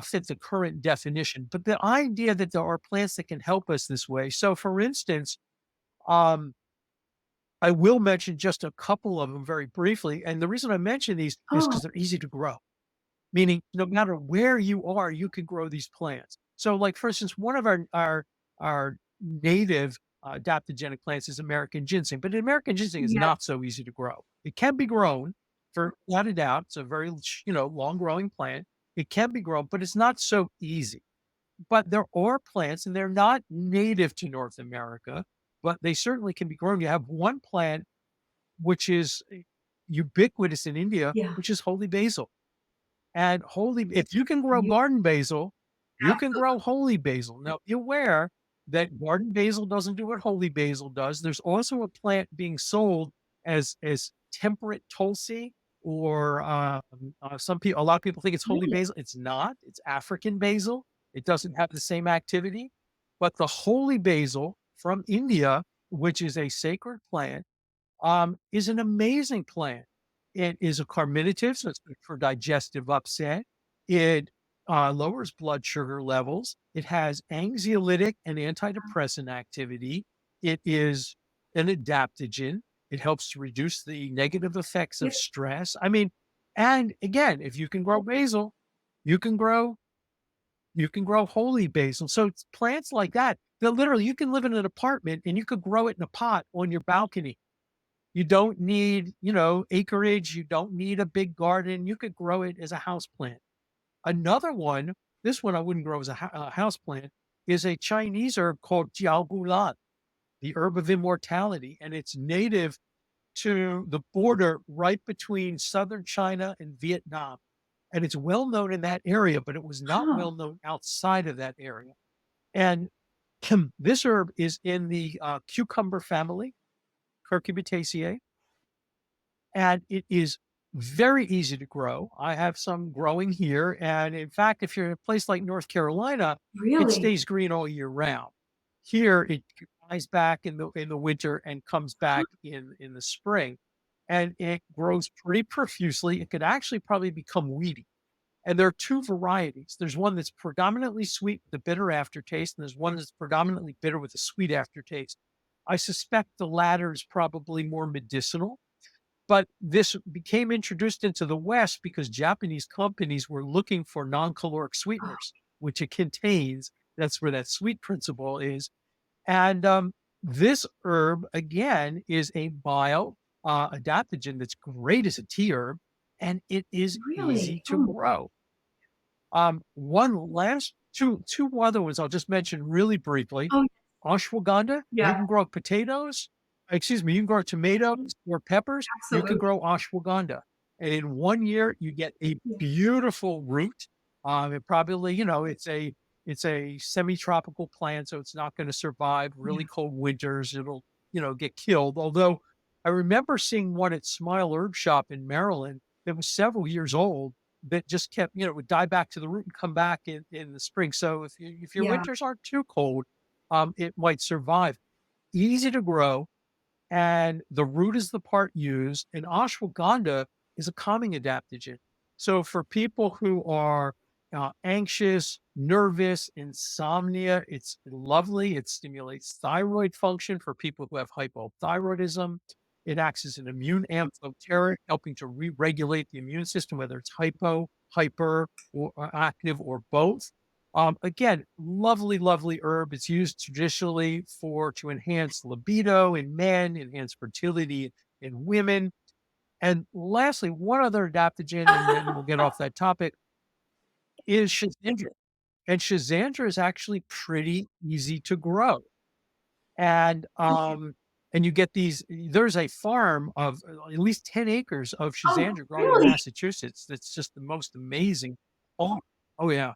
fit the current definition. But the idea that there are plants that can help us this way. So, for instance, um, I will mention just a couple of them very briefly. And the reason I mention these is Oh, because they're easy to grow, meaning no matter where you are, you can grow these plants. So, like for instance, one of our native adaptogenic plants is American ginseng, but American ginseng is yes, not so easy to grow. It can be grown, for without a doubt. It's a very long growing plant. It can be grown, but it's not so easy. But there are plants, and they're not native to North America, but they certainly can be grown. You have one plant which is ubiquitous in India, yeah, which is holy basil. And holy if you can grow you garden basil, you can absolutely, grow holy basil. Now, be aware that garden basil doesn't do what holy basil does. There's also a plant being sold as temperate tulsi or, a lot of people think it's holy really? basil. It's not. It's African basil. It doesn't have the same activity. But the holy basil from India, which is a sacred plant, is an amazing plant. It is a carminative, so it's good for digestive upset. It lowers blood sugar levels. It has anxiolytic and antidepressant activity. It is an adaptogen. It helps to reduce the negative effects of Yep. stress. I mean, and again, if you can grow basil, you can grow holy basil. So it's plants like that that literally you can live in an apartment and you could grow it in a pot on your balcony. You don't need, acreage. You don't need a big garden. You could grow it as a house plant. Another one, this one I wouldn't grow as a house plant, is a Chinese herb called jiaogulan, the herb of immortality. And it's native to the border right between southern China and Vietnam. And it's well known in that area, but it was not Huh, well known outside of that area. And this herb is in the cucumber family, Cucurbitaceae, and it is very easy to grow. I have some growing here, and in fact, if you're in a place like North Carolina, it really? stays green all year round. Here, it dies back in the winter and comes Huh, back in the spring, and it grows pretty profusely. It could actually probably become weedy. And there are two varieties. There's one that's predominantly sweet with a bitter aftertaste, and there's one that's predominantly bitter with a sweet aftertaste. I suspect the latter is probably more medicinal, but this became introduced into the West because Japanese companies were looking for non-caloric oh, sweeteners, which it contains. That's where that sweet principle is. And this herb, again, is a bio adaptogen that's great as a tea herb, and it is easy really? to Oh, grow. One last two other ones I'll just mention really briefly. oh, Ashwagandha, you yeah, can grow potatoes you can grow tomatoes or peppers, you can absolutely. grow ashwagandha. And in 1 year, you get a Yeah, beautiful root. It probably, it's a semi-tropical plant, so it's not gonna survive really yeah. cold winters. It'll, get killed. Although I remember seeing one at Smile Herb Shop in Maryland that was several years old that just kept, would die back to the root and come back in the spring. So if your Yeah. winters aren't too cold, it might survive. Easy to grow, and the root is the part used, and ashwagandha is a calming adaptogen. So for people who are anxious, nervous, insomnia, it's lovely. It stimulates thyroid function for people who have hypothyroidism. It acts as an immune amphoteric, helping to re-regulate the immune system, whether it's hypo, hyper, or active, or both. Again, lovely, lovely herb. It's used traditionally to enhance libido in men, enhance fertility in women. And lastly, one other adaptogen, and then we'll get off that topic, is Shazandra. And Shazandra is actually pretty easy to grow. And and you get there's a farm of at least 10 acres of Oh, Shazandra growing in really? Massachusetts. That's just the most amazing. Oh yeah.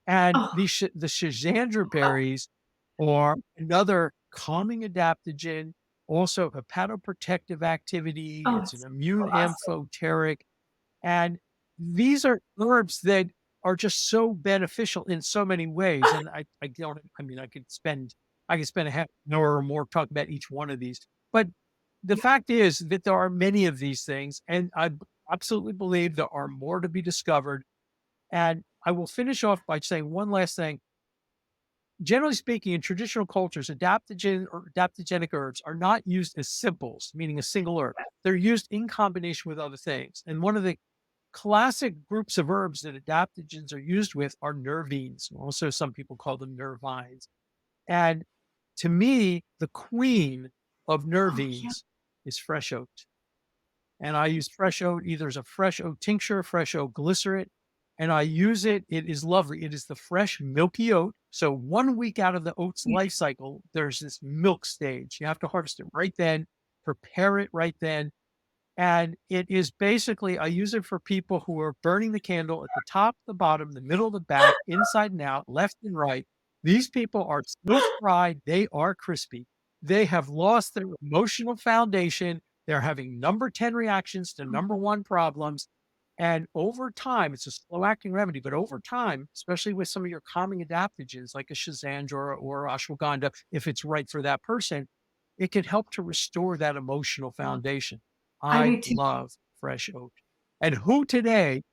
And Oh, the Schisandra berries are another calming adaptogen, also hepatoprotective activity. oh, It's an it's immune so awesome. amphoteric. And these are herbs that are just so beneficial in so many ways. And I don't, I mean, I could spend a half an hour or more talking about each one of these, but the fact is that there are many of these things, and absolutely believe there are more to be discovered. And I will finish off by saying one last thing. Generally speaking, in traditional cultures, adaptogen or adaptogenic herbs are not used as simples, meaning a single herb. They're used in combination with other things. And one of the classic groups of herbs that adaptogens are used with are nervines. Also, some people call them nervines. And to me, the queen of Oh, yeah. nervines is fresh oat. And I use fresh oat either as a fresh oat tincture, fresh oat glycerate, and I use it. It is lovely. It is the fresh milky oat. So 1 week out of the oat's Yeah. life cycle, there's this milk stage. You have to harvest it right then, prepare it right then. And it is basically, I use it for people who are burning the candle at the top, the bottom, the middle, the back, inside and out, left and right. These people are so fried, they are crispy. They have lost their emotional foundation. They're having number 10 reactions to number one problems. And over time, it's a slow acting remedy, but over time, especially with some of your calming adaptogens like a Shazandra or ashwagandha, if it's right for that person, it can help to restore that emotional foundation. I I do too. love fresh oat. And who today,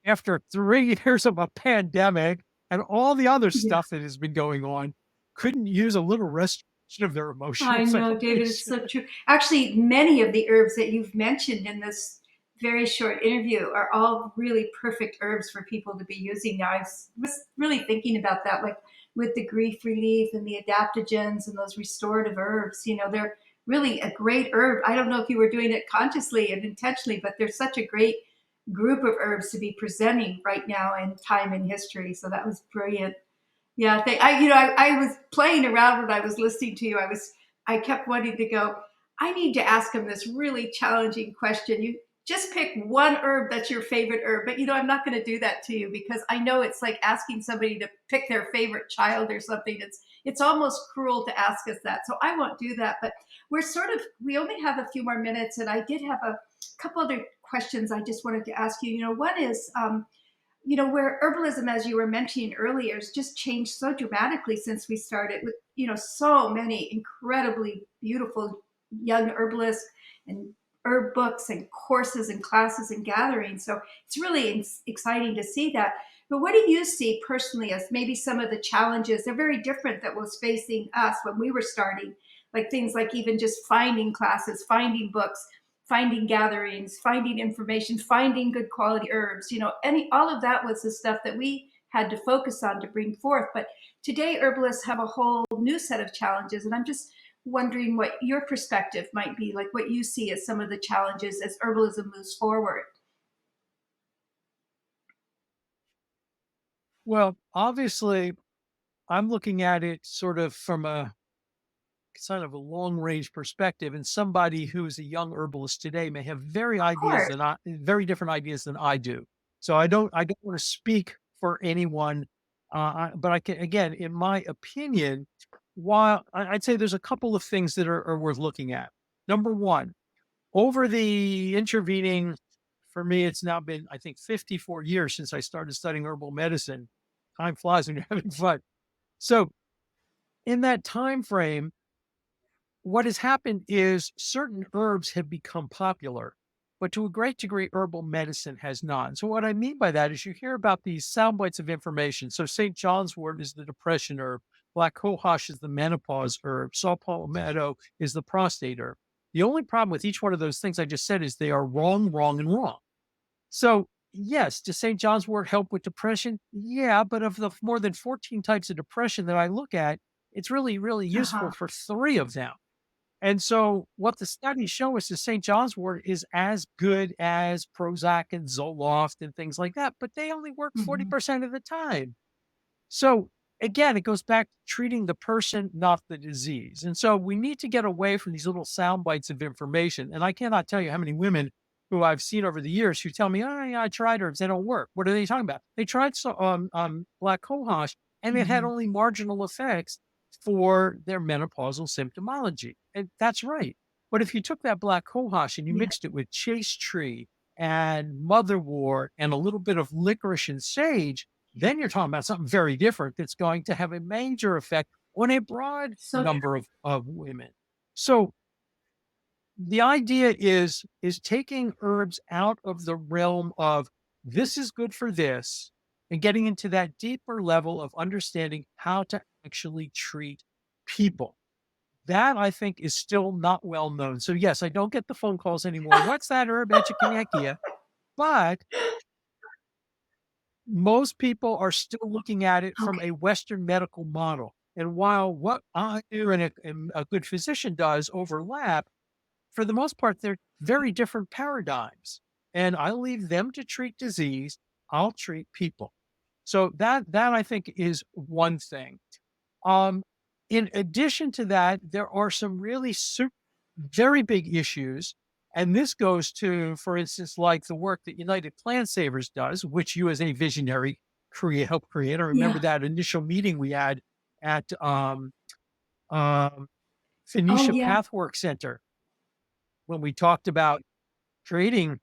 after 3 years of a pandemic and all the other Yeah. stuff that has been going on, couldn't use a little restoration of their emotional I know, David, it's foundation? so true. Actually, many of the herbs that you've mentioned in this very short interview are all really perfect herbs for people to be using now. Was really thinking about that, like with the grief relief and the adaptogens and those restorative herbs. They're really a great herb. I don't know if you were doing it consciously and intentionally, but they're such a great group of herbs to be presenting right now in time and history. So that was brilliant. Yeah, I was playing around when I was listening to you. I kept wanting to go. I need to ask him this really challenging question. You just pick one herb that's your favorite herb, but I'm not going to do that to you because I know it's like asking somebody to pick their favorite child or something. It's almost cruel to ask us that, so I won't do that. But we only have a few more minutes, and I did have a couple other questions I just wanted to ask you. One is where herbalism, as you were mentioning earlier, has just changed so dramatically since we started with, so many incredibly beautiful young herbalists and herb books and courses and classes and gatherings. So it's really exciting to see that. But what do you see personally as maybe some of the challenges? They're very different that was facing us when we were starting, like things like even just finding classes, finding books, finding gatherings, finding information, finding good quality herbs, all of that was the stuff that we had to focus on to bring forth. But today, herbalists have a whole new set of challenges. And I'm just wondering what your perspective might be, like what you see as some of the challenges as herbalism moves forward. Well, obviously, I'm looking at it sort of from a kind of a long range perspective, and somebody who's a young herbalist today may have Of course. very different ideas than I do. So I don't want to speak for anyone, but I can, again, in my opinion, while I'd say there's a couple of things that are worth looking at. Number one, over the intervening, for me, it's now been, I think, 54 years since I started studying herbal medicine. Time flies when you're having fun. So in that time frame, what has happened is certain herbs have become popular, but to a great degree, herbal medicine has not. And so, what I mean by that is you hear about these sound bites of information. So, St. John's wort is the depression herb, black cohosh is the menopause herb, saw palmetto is the prostate herb. The only problem with each one of those things I just said is they are wrong, wrong, and wrong. So, yes, does St. John's wort help with depression? Yeah, but of the more than 14 types of depression that I look at, it's really, really useful Uh-huh. for three of them. And so what the studies show us is St. John's wort is as good as Prozac and Zoloft and things like that, but they only work Mhm. 40% of the time. So again, it goes back to treating the person, not the disease. And so we need to get away from these little sound bites of information. And I cannot tell you how many women who I've seen over the years who tell me, "Oh, yeah, I tried herbs, they don't work." What are they talking about? They tried black cohosh, and it had Mhm. only marginal effects for their menopausal symptomology. And that's right. But if you took that black cohosh and you Yeah. mixed it with chaste tree and motherwort and a little bit of licorice and sage, then you're talking about something very different that's going to have a major effect on a broad So true. number of women. So the idea is taking herbs out of the realm of this is good for this and getting into that deeper level of understanding how to actually treat people. That I think is still not well known. So yes, I don't get the phone calls anymore. What's that herb echinacea? But most people are still looking at it from Okay. a Western medical model. And while what I do and a good physician does overlap, for the most part, they're very different paradigms. And I leave them to treat disease. I'll treat people. So that I think is one thing. Um, in addition to that, there are some really very big issues. And this goes to, for instance, like the work that United Plant Savers does, which you as a visionary help create. I remember Yeah. that initial meeting we had at um, Oh, Phoenicia yeah. Pathwork Center when we talked about creating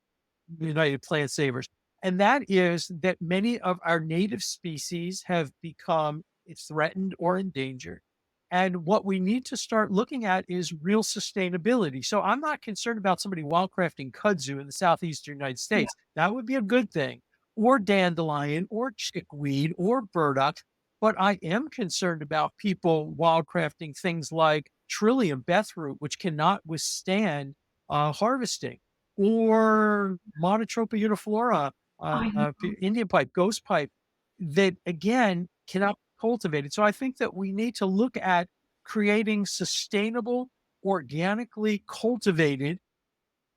United Plant Savers. And that is that many of our native species have become threatened or endangered. And what we need to start looking at is real sustainability. So I'm not concerned about somebody wildcrafting kudzu in the southeastern United Yeah. States. That would be a good thing, or dandelion, or chickweed, or burdock. But I am concerned about people wildcrafting things like trillium bethroot, which cannot withstand harvesting, or Monotropa uniflora, I know. Indian pipe, ghost pipe, that again cannot be cultivated. So I think that we need to look at creating sustainable, organically cultivated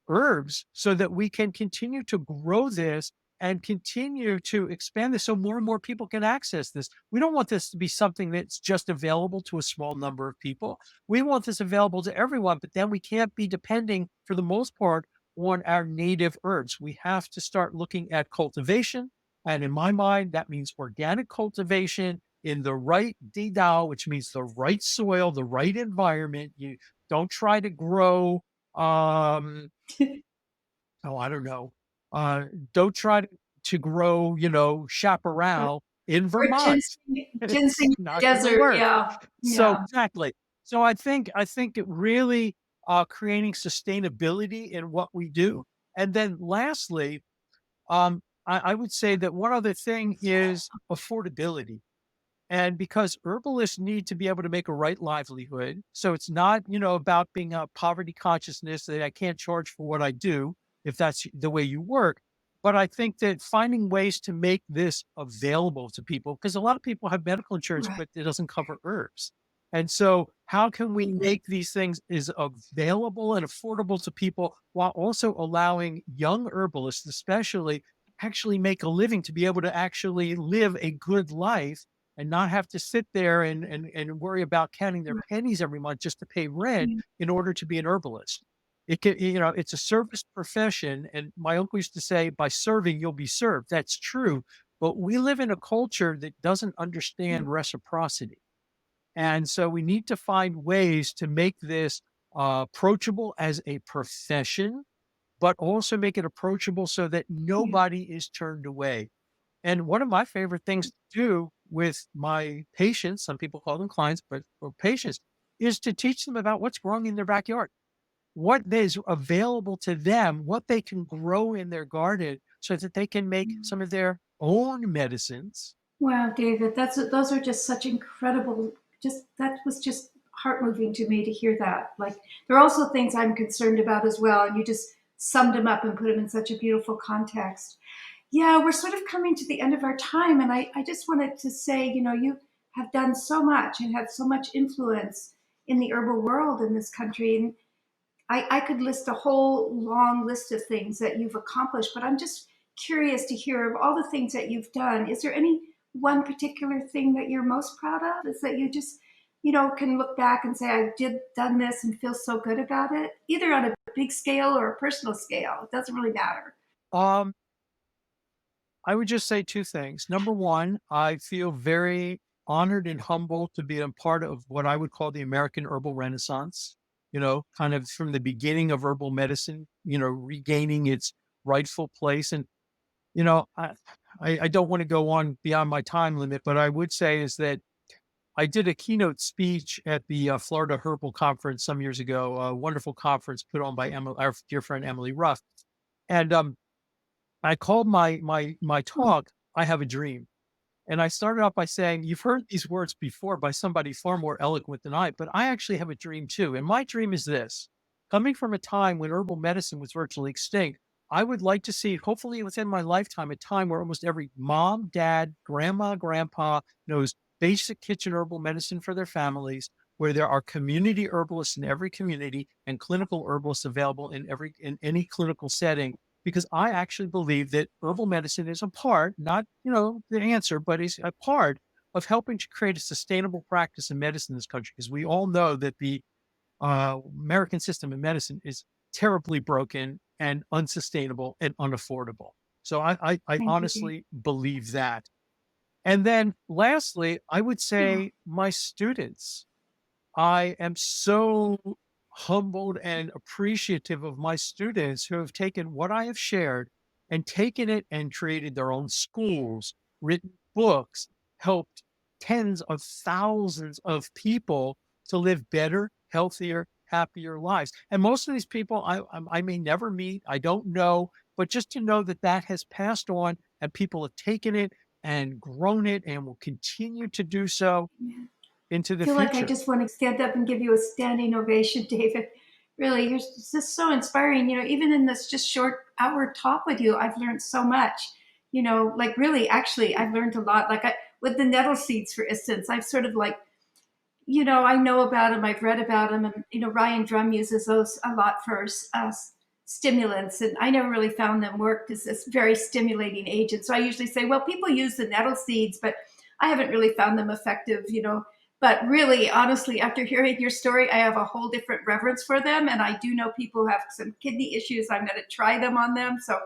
herbs so that we can continue to grow this and continue to expand this so more and more people can access this. We don't want this to be something that's just available to a small number of people. We want this available to everyone, but then we can't be depending for the most part on our native herbs. We have to start looking at cultivation. And in my mind, that means organic cultivation in the right DDAO, which means the right soil, the right environment. You don't try to grow oh, I don't know. Uh, don't try to grow, chaparral in Or Vermont. ginseng It's in the not going to desert. work. Yeah. So Yeah. exactly. So I think it really creating sustainability in what we do, and then lastly, I would say that one other thing is affordability. And because herbalists need to be able to make a right livelihood. So it's not, about being a poverty consciousness that I can't charge for what I do, if that's the way you work. But I think that finding ways to make this available to people, because a lot of people have medical insurance, Right. but it doesn't cover herbs. And so how can we make these things is available and affordable to people while also allowing young herbalists, especially, actually make a living to be able to actually live a good life and not have to sit there and worry about counting their Right. pennies every month just to pay rent Yeah. in order to be an herbalist. It's a service profession. And my uncle used to say, by serving, you'll be served. That's true. But we live in a culture that doesn't understand reciprocity. And so we need to find ways to make this approachable as a profession, but also make it approachable so that Yeah. nobody is turned away. And one of my favorite things to do with my patients, some people call them clients, but for patients, is to teach them about what's growing in their backyard, what is available to them, what they can grow in their garden so that they can make some of their own medicines. Wow, David, those are just such incredible. Just that was just heart moving to me to hear that. Like there are also things I'm concerned about as well, and you just summed them up and put them in such a beautiful context. Yeah, we're sort of coming to the end of our time, and I just wanted to say, you have done so much and have so much influence in the herbal world in this country, and I could list a whole long list of things that you've accomplished, but I'm just curious to hear of all the things that you've done. Is there any one particular thing that you're most proud of? Is that you just, can look back and say, I did done this and feel so good about it, either on a big scale or a personal scale. It doesn't really matter. Um, I would just say two things. Number one, I feel very honored and humbled to be a part of what I would call the American herbal renaissance, kind of from the beginning of herbal medicine, regaining its rightful place. And, you know, I, I don't want to go on beyond my time limit, but I would say is that I did a keynote speech at the Florida Herbal Conference some years ago, a wonderful conference put on by our dear friend Emily Ruff. And I called my Oh, talk, "I Have a Dream." And I started off by saying, "You've heard these words before by somebody far more eloquent than I, but I actually have a dream too. And my dream is this: coming from a time when herbal medicine was virtually extinct, I would like to see, hopefully within my lifetime, a time where almost every mom, dad, grandma, grandpa knows basic kitchen herbal medicine for their families, where there are community herbalists in every community and clinical herbalists available in any clinical setting, because I actually believe that herbal medicine is a part, not, the answer, but is a part of helping to create a sustainable practice in medicine in this country. Because we all know that the American system of medicine is terribly broken and unsustainable and unaffordable. So I thank you, Dave. honestly believe that. And then lastly, I would Oh, say my students. I am so humbled and appreciative of my students who have taken what I have shared and taken it and created their own schools, written books, helped tens of thousands of people to live better, healthier, happier lives. And most of these people I may never meet, I don't know, but just to know that that has passed on and people have taken it and grown it and will continue to do so man. into I the feel like I future. just want to stand up and give you a standing ovation, David. Really, you're just so inspiring. Even in this just short hour talk with you, I've learned so much. Like really, actually, I've learned a lot. Like with the nettle seeds, for instance, I've sort of like I know about them, I've read about them, and Ryan Drum uses those a lot for stimulants, and I never really found them worked as this very stimulating agent. So I usually say, well, people use the nettle seeds, but I haven't really found them effective. But really, honestly, after hearing your story, I have a whole different reverence for them, and I do know people who have some kidney issues. I'm going to try them on them. So,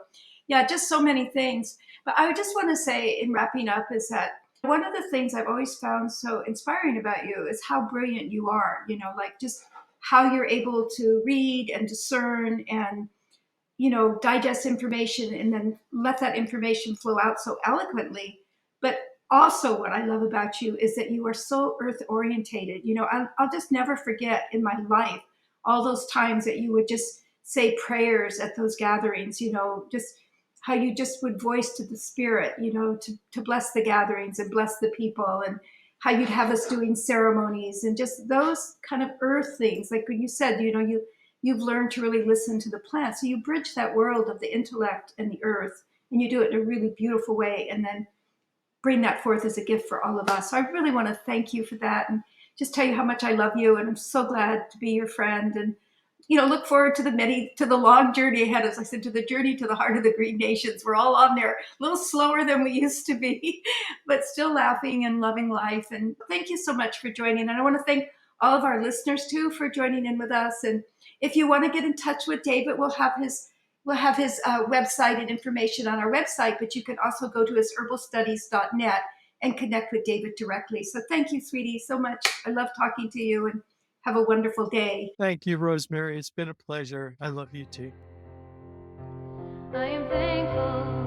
yeah, just so many things. But I just want to say, in wrapping up, is that one of the things I've always found so inspiring about you is how brilliant you are, like just how you're able to read and discern and, digest information and then let that information flow out so eloquently. But also, what I love about you is that you are so earth orientated. I'll just never forget in my life all those times that you would just say prayers at those gatherings, just how you just would voice to the spirit, to bless the gatherings and bless the people, and how you'd have us doing ceremonies and just those kind of earth things. Like you said, you've learned to really listen to the plants. So you bridge that world of the intellect and the earth, and you do it in a really beautiful way, and then bring that forth as a gift for all of us. So I really want to thank you for that and just tell you how much I love you, and I'm so glad to be your friend. And look forward to the long journey ahead. As I said, to the journey to the heart of the Green Nations. We're all on there, a little slower than we used to be, but still laughing and loving life. And thank you so much for joining. And I want to thank all of our listeners too for joining in with us. And if you want to get in touch with David, we'll have his website and information on our website, but you can also go to his herbalstudies.net and connect with David directly. So thank you, sweetie, so much. I love talking to you, and have a wonderful day. Thank you, Rosemary. It's been a pleasure. I love you too. I am thankful